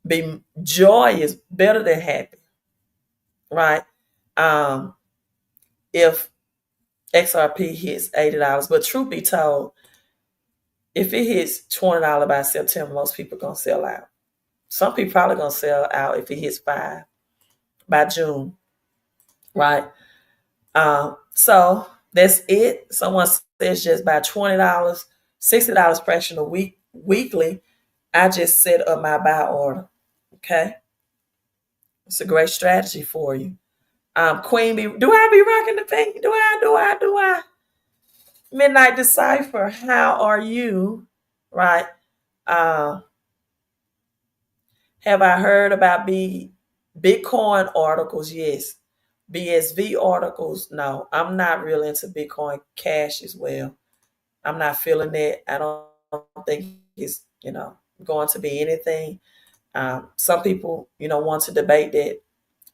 be joyous, better than happy. Right? If XRP hits $80. But truth be told, if it hits $20 by September, most people are going to sell out. Some people probably going to sell out if it hits $5 by June. Right? So that's it. Someone says just by $20, $60 fractional weekly, I just set up my buy order. Okay? It's a great strategy for you. Queen Bee, do I be rocking the pink? Do I? Midnight Decipher, how are you? Right. Have I heard about Bitcoin articles? Yes. BSV articles? No. I'm not really into Bitcoin Cash as well. I'm not feeling it. I don't think it's, going to be anything. Some people, want to debate that,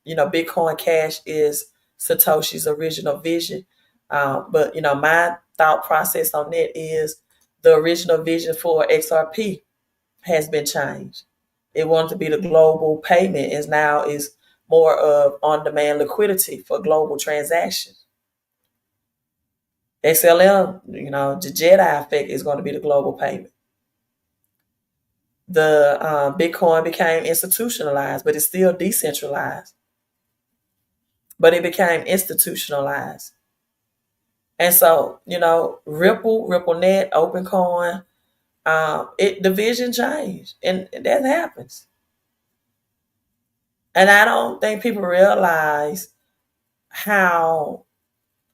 Bitcoin Cash is Satoshi's original vision. But, my thought process on that is the original vision for XRP has been changed. It wanted to be the global payment, and now is more of on-demand liquidity for global transactions. XLM, the Jedi effect is going to be the global payment. The Bitcoin became institutionalized, but it's still decentralized. but it became institutionalized. And so, Ripple, RippleNet, OpenCoin, the vision changed, and that happens. And I don't think people realize how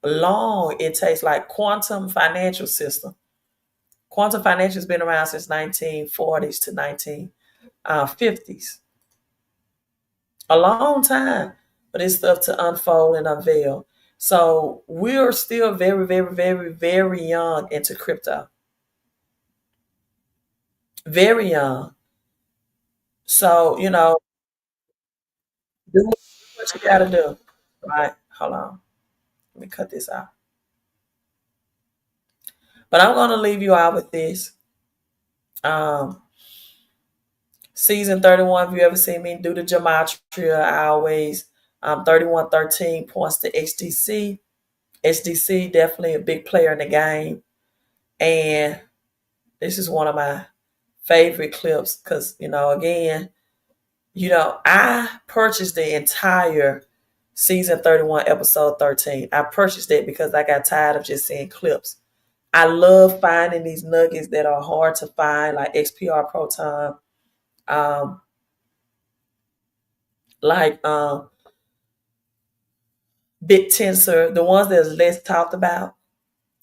long it takes. Like quantum financial system. Quantum financial has been around since 1940s to 1950s. A long time for this stuff to unfold and unveil. So we're still very, very, very, very young into crypto. Very young. So, do what you gotta do. Right? Hold on. Let me cut this out. But I'm gonna leave you out with this. Um, season 31, if you ever see me do the gematria, I always 3113 points to HDC. HDC definitely a big player in the game. And this is one of my favorite clips because, again, I purchased the entire season 31, episode 13. I purchased it because I got tired of just seeing clips. I love finding these nuggets that are hard to find, like XPR Proton, um, like Bittensor, the ones that's less talked about,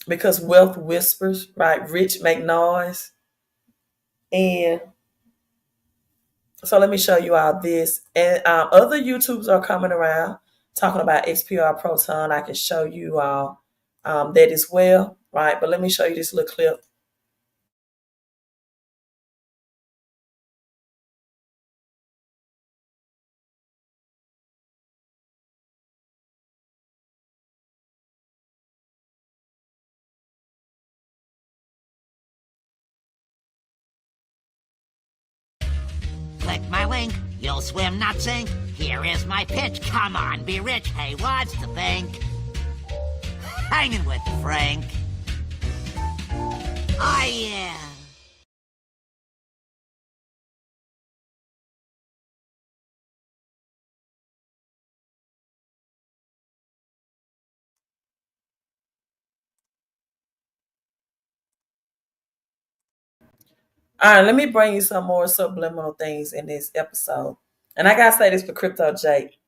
because wealth whispers, right? Rich make noise. And so let me show you all this. And other YouTubes are coming around talking about XPR Proton. I can show you all that as well, right? But let me show you this little clip. Click my link, you'll swim, not sink. Here is my pitch, come on, be rich. Hey, what's the think? Hanging with Frank. Oh, yeah. All right, let me bring you some more subliminal things in this episode. And I gotta say this for Crypto Jake.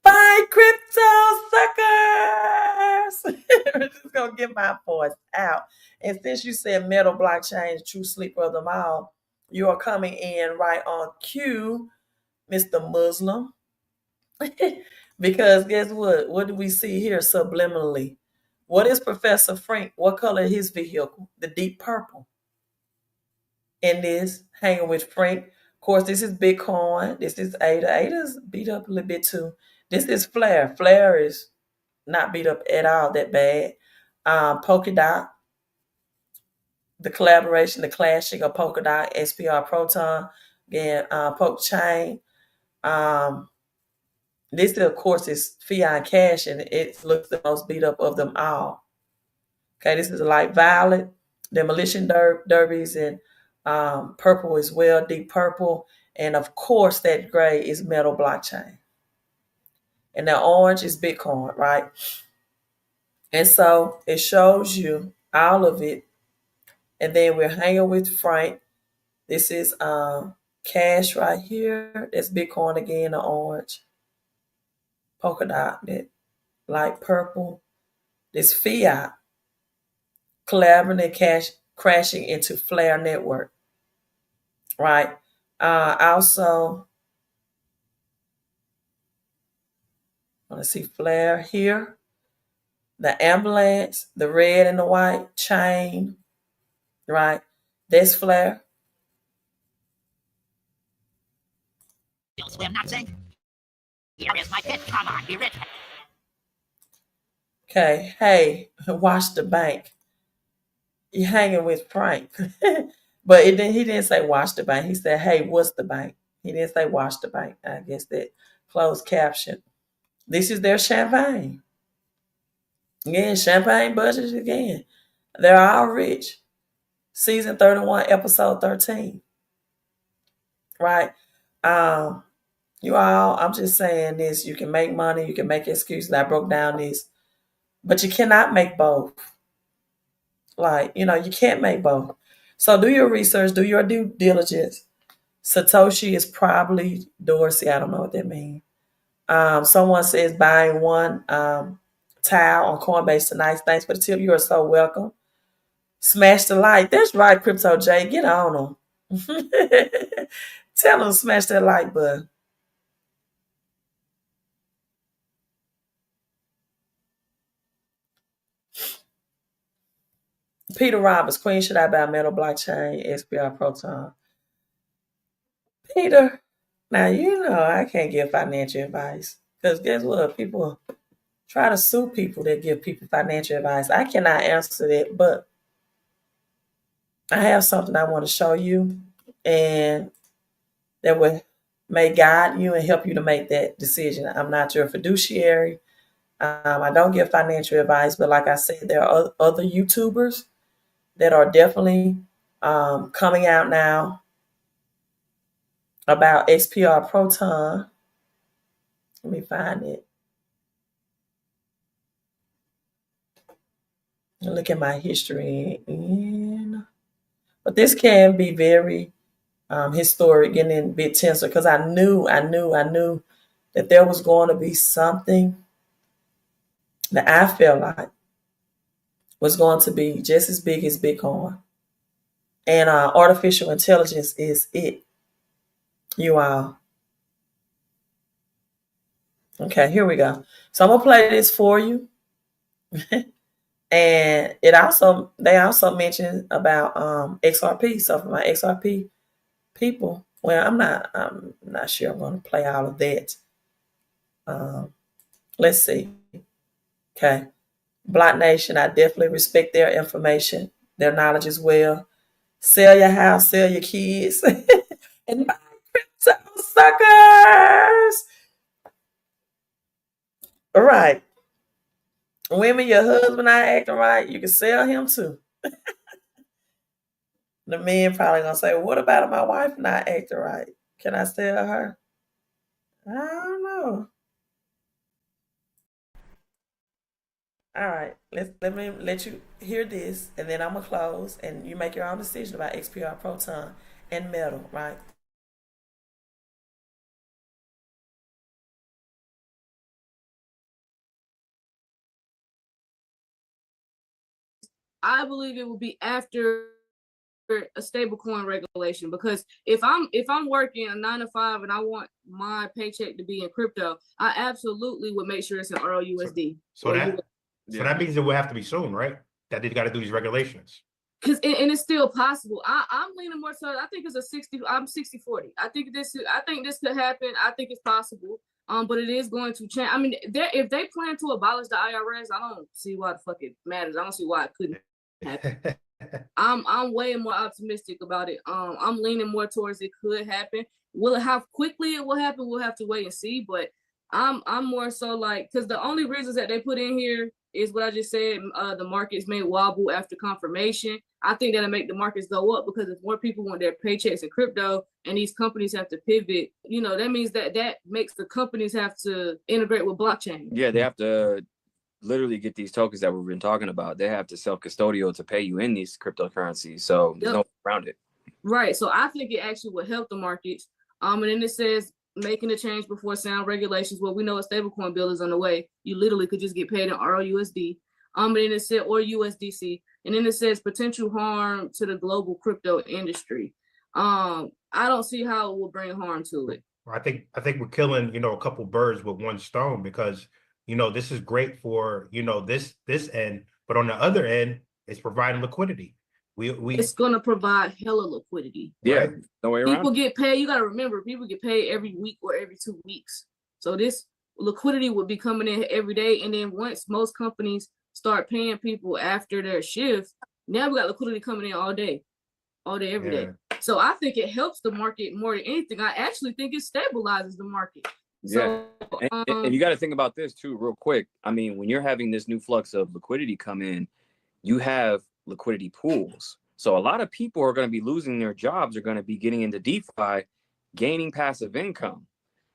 Buy crypto suckers! I'm just gonna get my voice out. And since you said metal blockchain, true sleeper of them all, you are coming in right on cue, Mr. Muslim. Because guess what? What do we see here subliminally? What is Professor Frank? What color is his vehicle? The deep purple. In this, hanging with Frank. Of course, this is Bitcoin. This is Ada. Ada's beat up a little bit too. This is Flare. Flare is not beat up at all that bad. Polkadot, the collaboration, the clashing of Polkadot, SPR Proton, again, Poke Chain. Um, this, of course, is Fiat Cash, and it looks the most beat up of them all. Okay, this is Light Violet, Demolition Derbies, and purple as well, deep purple. And of course, that gray is metal blockchain. And the orange is Bitcoin, right? And so it shows you all of it. And then we're hanging with Frank. This is cash right here. That's Bitcoin again, the orange. Polka dot, that light purple. This fiat, collaborating cash crashing into Flare Network, right? Also, I want to see Flare here. The ambulance, the red and the white chain, right? That's Flare. You'll swim, not sink. Here is my pitch, come on, be rich. Okay, hey, watch the bank. You hanging with Frank. But he didn't say watch the bank. He said, hey, what's the bank? He didn't say watch the bank. I guess that closed caption. This is their champagne. Again, champagne budget again. They're all rich. Season 31, episode 13. Right? You all, I'm just saying this. You can make money, you can make excuses. I broke down this, but you cannot make both. Like, you can't make both. So do your research, do your due diligence. Satoshi is probably Dorsey. I don't know what that means. Someone says buying one tile on Coinbase tonight. Thanks for the tip. You are so welcome. Smash the like. That's right, Crypto J. Get on them. Tell them to smash that like button. Peter Roberts, Queen, should I buy metal blockchain, XPR Proton? Peter, now I can't give financial advice. Because guess what? People try to sue people that give people financial advice. I cannot answer that, but I have something I want to show you, and that may guide you and help you to make that decision. I'm not your fiduciary. I don't give financial advice, but like I said, there are other YouTubers that are definitely coming out now about XPR Proton. Let me find it. Look at my history. But this can be very historic and in Bittensor, because I knew that there was going to be something that I felt like was going to be just as big as Bitcoin. And artificial intelligence is it, you all. Okay, here we go. So I'm going to play this for you. And they also mentioned about XRP. So for my XRP people, well, I'm not sure I'm going to play all of that. Let's see. Okay. Block Nation, I definitely respect their information, their knowledge as well. Sell your house, sell your kids, and buy crypto, suckers. All right. Women, your husband not acting right, you can sell him too. The men probably gonna say, what about my wife not acting right? Can I sell her? I don't know. All right, let me let you hear this, and then I'm gonna close, and you make your own decision about XPR Proton and metal, right? I believe it will be after a stablecoin regulation, because if I'm working a 9 to 5 and I want my paycheck to be in crypto, I absolutely would make sure it's in ROUSD. So that means it will have to be soon, right? That they got to do these regulations. Because and it's still possible. I'm leaning more so. I think it's a 60. I'm 60-40. I think this could happen. I think it's possible. But it is going to change. I mean, if they plan to abolish the IRS, I don't see why the fuck it matters. I don't see why it couldn't happen. I'm way more optimistic about it. I'm leaning more towards it could happen. How quickly it will happen, we'll have to wait and see. But I'm more so like, because the only reasons that they put in here is what I just said. The markets may wobble after confirmation. I think that'll make the markets go up, because if more people want their paychecks in crypto and these companies have to pivot, that means that makes the companies have to integrate with blockchain. Yeah, they have to literally get these tokens that we've been talking about. They have to self-custodial to pay you in these cryptocurrencies. So there's no way around it. Right. So I think it actually would help the markets. And then it says making a change before sound regulations. Well, we know a stablecoin bill is on the way. You literally could just get paid in ROUSD. And then it said, or USDC. And then it says potential harm to the global crypto industry. I don't see how it will bring harm to it. I think we're killing, a couple birds with one stone, because this is great for, this end, but on the other end, it's providing liquidity. It's gonna provide hella liquidity. Yeah, right? No way around. People get paid. You gotta remember, people get paid every week or every 2 weeks. So this liquidity would be coming in every day. And then once most companies start paying people after their shift, now we got liquidity coming in all day, every day. So I think it helps the market more than anything. I actually think it stabilizes the market. So, and you got to think about this too, real quick. I mean, when you're having this new flux of liquidity come in, you have liquidity pools. So a lot of people are going to be losing their jobs, are going to be getting into DeFi, gaining passive income.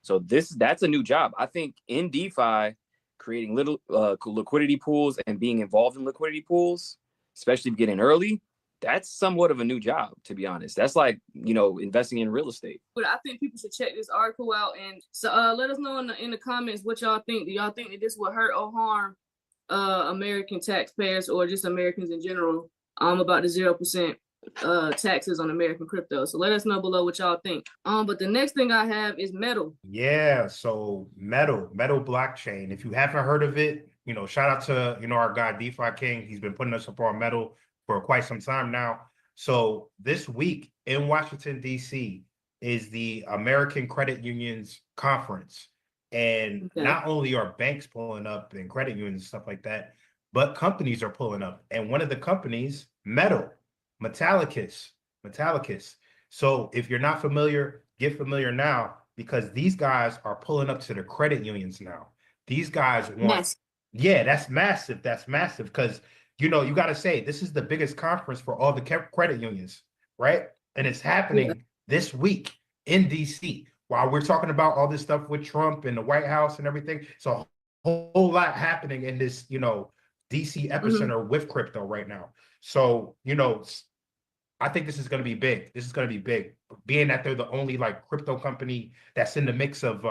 So that's a new job. I think in DeFi, creating little liquidity pools and being involved in liquidity pools, especially getting early, that's somewhat of a new job, to be honest. That's like, investing in real estate. But I think people should check this article out, and so let us know in the comments what y'all think. Do y'all think that this will hurt or harm American taxpayers or just Americans in general about the 0% taxes on American crypto? So let us know below what y'all think. But the next thing I have is Metal. Yeah, so Metal blockchain. If you haven't heard of it, shout out to our guy DeFi King. He's been putting us up on Metal for quite some time now. So this week in Washington, D.C. is the American Credit Unions Conference. And not only are banks pulling up and credit unions and stuff like that, but companies are pulling up. And one of the companies, Metallicus. So if you're not familiar, get familiar now, because these guys are pulling up to the credit unions now. These guys want, yeah, that's massive. That's massive because, you got to say, this is the biggest conference for all the credit unions, right? And it's happening this week in DC. While we're talking about all this stuff with Trump and the White House and everything, so a whole lot happening in this, DC epicenter with crypto right now. So, I think this is going to be big. This is going to be big, being that they're the only crypto company that's in the mix of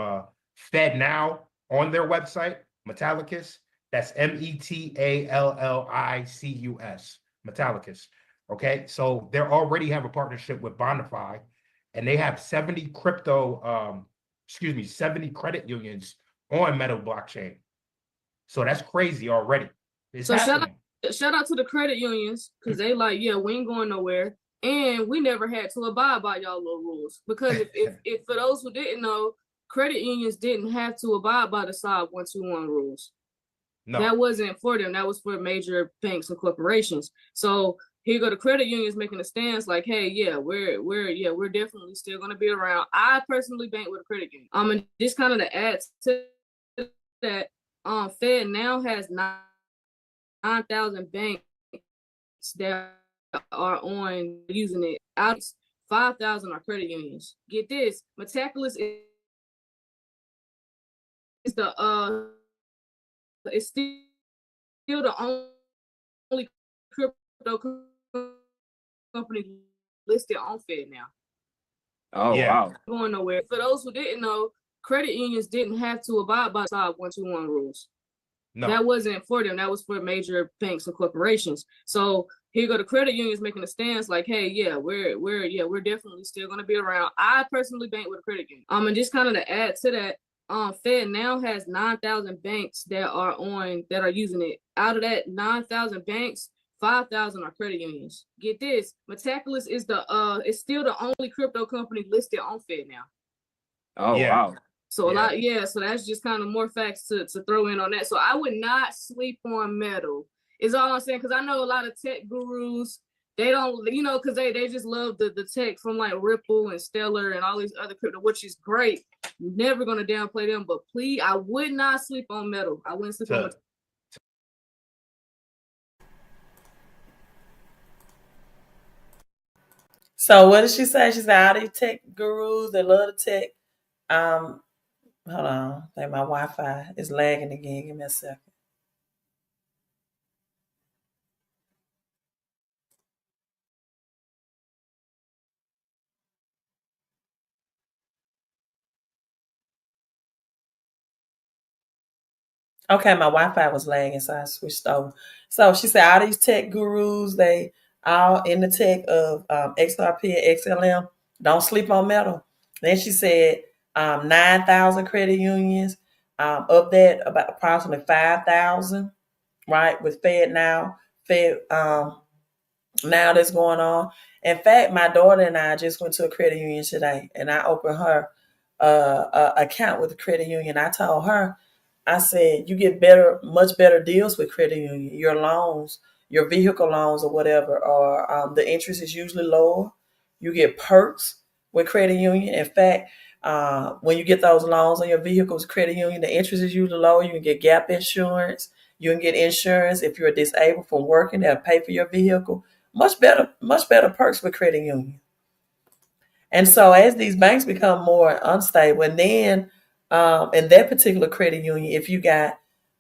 FedNow on their website, Metallicus. That's Metallicus, Metallicus. Okay, so they already have a partnership with Bonify, and they have 70 70 credit unions on Metal blockchain. So that's crazy already. So shout out to the credit unions, because they we ain't going nowhere. And we never had to abide by y'all little rules. Because if for those who didn't know, credit unions didn't have to abide by the SOB 121 rules. No. That wasn't for them. That was for major banks and corporations. So here go the credit unions making a stance like, hey, yeah, we're definitely still going to be around. I personally bank with a credit union. And just kind of to add to that, FedNow has 9,000 banks that are on using it. Out of 5,000 are credit unions. Get this, Metallicus is the it's still the only crypto company listed on FedNow. Oh, yeah. Wow. Going nowhere. For those who didn't know, credit unions didn't have to abide by SOB 121 rules. No. That wasn't for them. That was for major banks and corporations. So here go the credit unions making a stance like, hey, yeah, we're definitely still going to be around. I personally bank with a credit union. And just kind of to add to that, FedNow has 9,000 banks that are using it. Out of that 9,000 banks, 5,000 are credit unions. Get this, Metallicus is it's still the only crypto company listed on FedNow. Oh, yeah. Wow. So so that's just kind of more facts to throw in on that. So I would not sleep on Metal, is all I'm saying, because I know a lot of tech gurus, they don't, because they just love the tech from Ripple and Stellar and all these other crypto, which is great. Never gonna downplay them, but please, I would not sleep on Metal. I wouldn't sleep on Metal. So what did she say? She said all these tech gurus, they love the tech. Hold on. I think my Wi-Fi is lagging again. Give me a second. Okay, my Wi-Fi was lagging, so I switched over. So she said all these tech gurus, they all in the tech of XRP and XLM. Don't sleep on Metal. Then she said 9,000 credit unions. Of that, about approximately 5,000, right, with FedNow, now that's going on. In fact, my daughter and I just went to a credit union today, and I opened her account with the credit union. I told her, I said, you get much better deals with credit union. Your loans, your vehicle loans or whatever, or the interest is usually lower. You get perks with credit union. In fact, when you get those loans on your vehicles, credit union, the interest is usually lower. You can get gap insurance. You can get insurance if you're disabled from working. They'll pay for your vehicle. Much better perks with credit union. And so as these banks become more unstable, and then In that particular credit union, if you got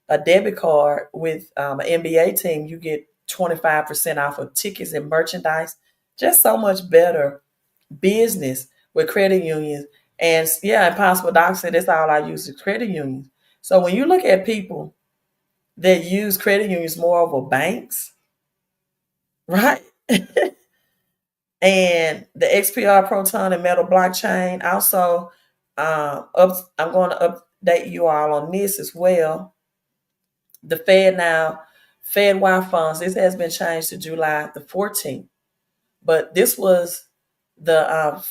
a debit card with an NBA team, you get 25% off of tickets and merchandise. Just so much better business with credit unions. And yeah, Impossible Doc said that's all I use is credit unions. So when you look at people that use credit unions more over banks, right? And the XPR Proton and Metal blockchain. Also, I'm going to update you all on this as well. The FedNow, FedWire funds. This has been changed to July the 14th, but this was the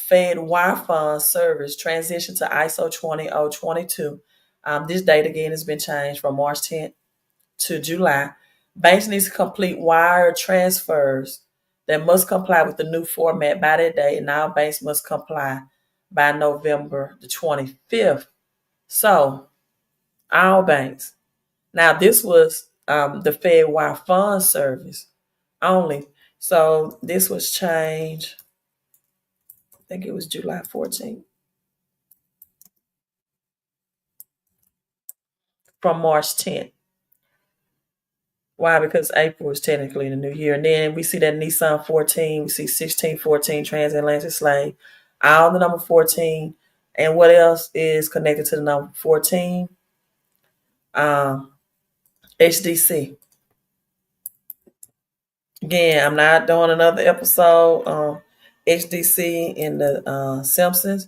FedWire fund service transition to ISO 20022. This date again has been changed from March 10th to July. Banks need to complete wire transfers that must comply with the new format by that day, and now banks must comply by November the 25th. So, all banks. Now, this was the FedWire Fund Service only. So, this was changed, I think it was July 14th, from March 10th. Why? Because April is technically the new year. And then we see that Nissan 14, we see 1614 transatlantic slave, all the number 14. And what else is connected to the number 14? HDC. Again, I'm not doing another episode on HDC in the Simpsons.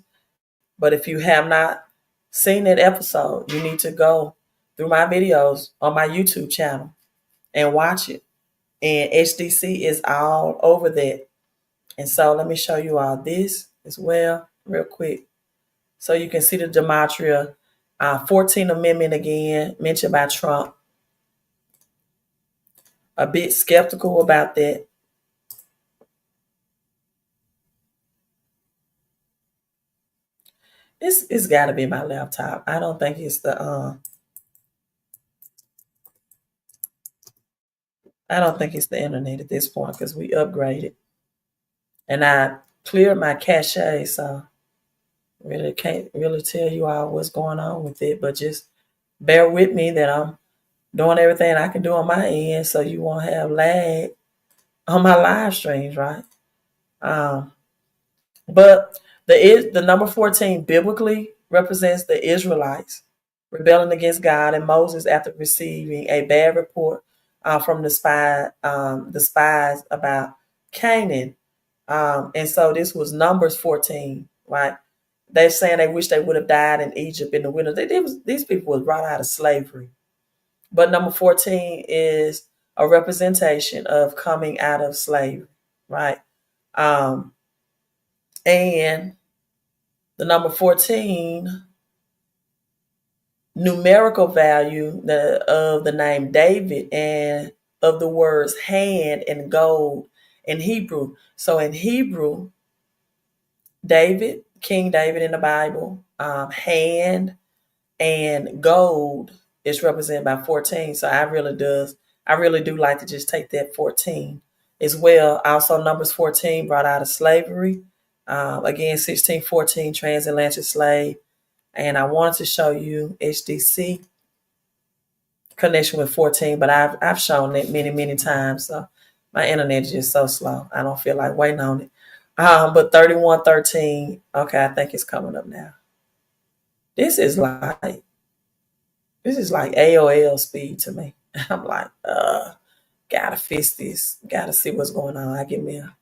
But if you have not seen that episode, you need to go through my videos on my YouTube channel and watch it. And HDC is all over that. And so let me show you all this as well, real quick. So you can see the Gematria 14th Amendment again, mentioned by Trump. A bit skeptical about that. It's got to be my laptop. I don't think it's the I don't think it's the internet at this point because we upgraded. And I cleared my cache, so really can't really tell you all what's going on with it, but just bear with me that I'm doing everything I can do on my end so you won't have lag on my live streams, right? But the number 14 biblically represents the Israelites rebelling against God and Moses after receiving a bad report from the spies about Canaan. And so this was Numbers 14, right? They're saying they wish they would have died in Egypt in the winter. These people was brought out of slavery. But number 14 is a representation of coming out of slavery, right? And the number 14 numerical value of the name David and of the words hand and gold in Hebrew. So in Hebrew, David, King David in the Bible, hand and gold is represented by 14. So I really do like to just take that 14 as well. Also, Numbers 14 brought out of slavery. Again, 1614 transatlantic slave. And I wanted to show you HDC connection with 14, but I've shown it many, many times. So my internet is just so slow. I don't feel like waiting on it. But 3113, okay, I think it's coming up now. This is like AOL speed to me. I'm like, gotta fix this. Gotta see what's going on. I give me a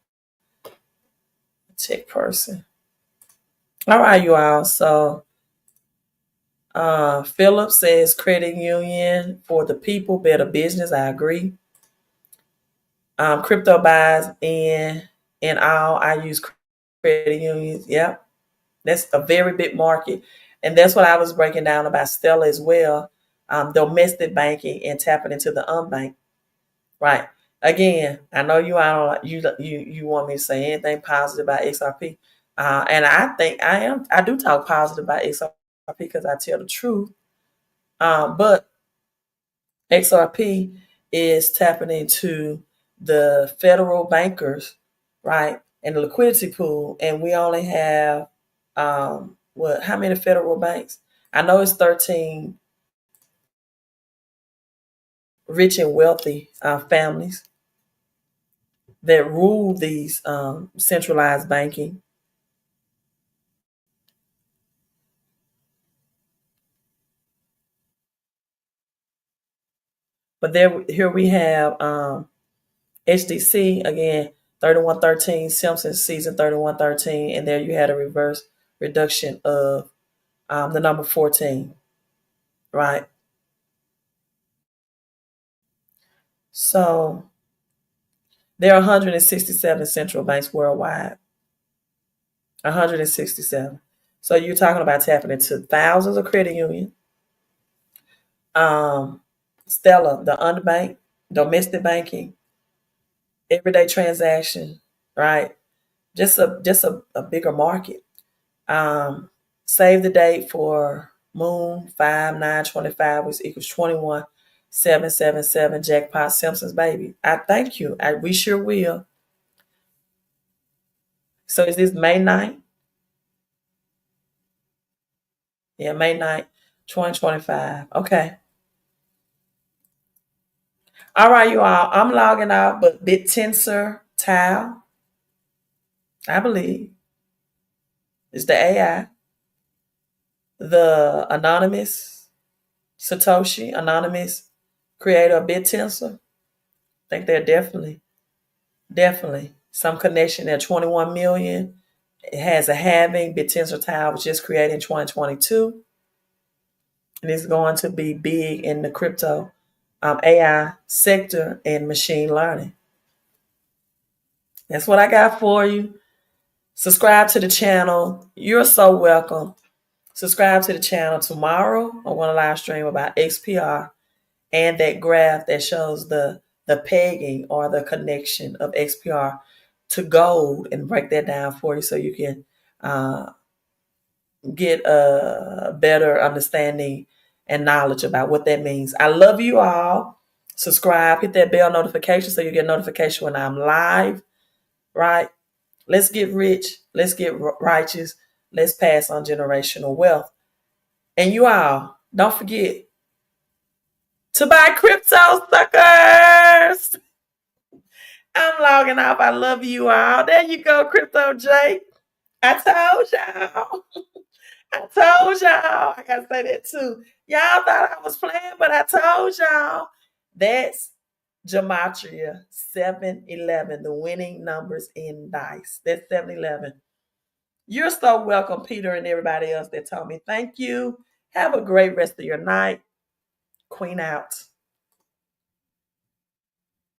tech person. All right, you all. So Philip says credit union for the people, better business. I agree. Crypto buys in all. I use credit unions. Yep. That's a very big market. And that's what I was breaking down about Stella as well. Domestic banking and tapping into the unbanked. Right. Again, I know you want me to say anything positive about XRP. And I think I do talk positive about XRP because I tell the truth. But XRP is tapping into the federal bankers, right, and the liquidity pool. And we only have how many federal banks? I know it's 13 rich and wealthy families that rule these centralized banking. But here we have HDC again, 3113, Simpsons season 3113, and there you had a reverse reduction of the number 14, right? So there are 167 central banks worldwide. 167. So you're talking about tapping into thousands of credit unions. Stella, the underbank, domestic banking, everyday transaction, right? Just a bigger market. Save the date for Moon 5925, which equals 21777 jackpot Simpsons baby. I thank you. We sure will. So is this May 9th? Yeah, May 9th, 2025. Okay. All right, you all. I'm logging out, but Bittensor Tau, I believe, is the AI. The anonymous Satoshi, anonymous creator of Bittensor. I think they're definitely some connection there. 21 million. It has a halving. Bittensor Tau was just created in 2022. And it's going to be big in the crypto AI sector and machine learning. That's what I got for you. Subscribe to the channel. You're so welcome. Subscribe to the channel tomorrow. I want to live stream about XPR and that graph that shows the pegging or the connection of XPR to gold and break that down for you so you can get a better understanding and knowledge about what that means. I love you all. Subscribe, hit that bell notification so you get notification when I'm live, right? Let's get rich. Let's get righteous. Let's pass on generational wealth. And you all, don't forget to buy crypto, suckers. I'm logging off. I love you all. There you go, Crypto J. I told y'all. I told y'all. I gotta say that too. Y'all thought I was playing, but I told y'all. That's Gematria 711, the winning numbers in dice. That's 711. You're so welcome, Peter, and everybody else that told me. Thank you. Have a great rest of your night. Queen out.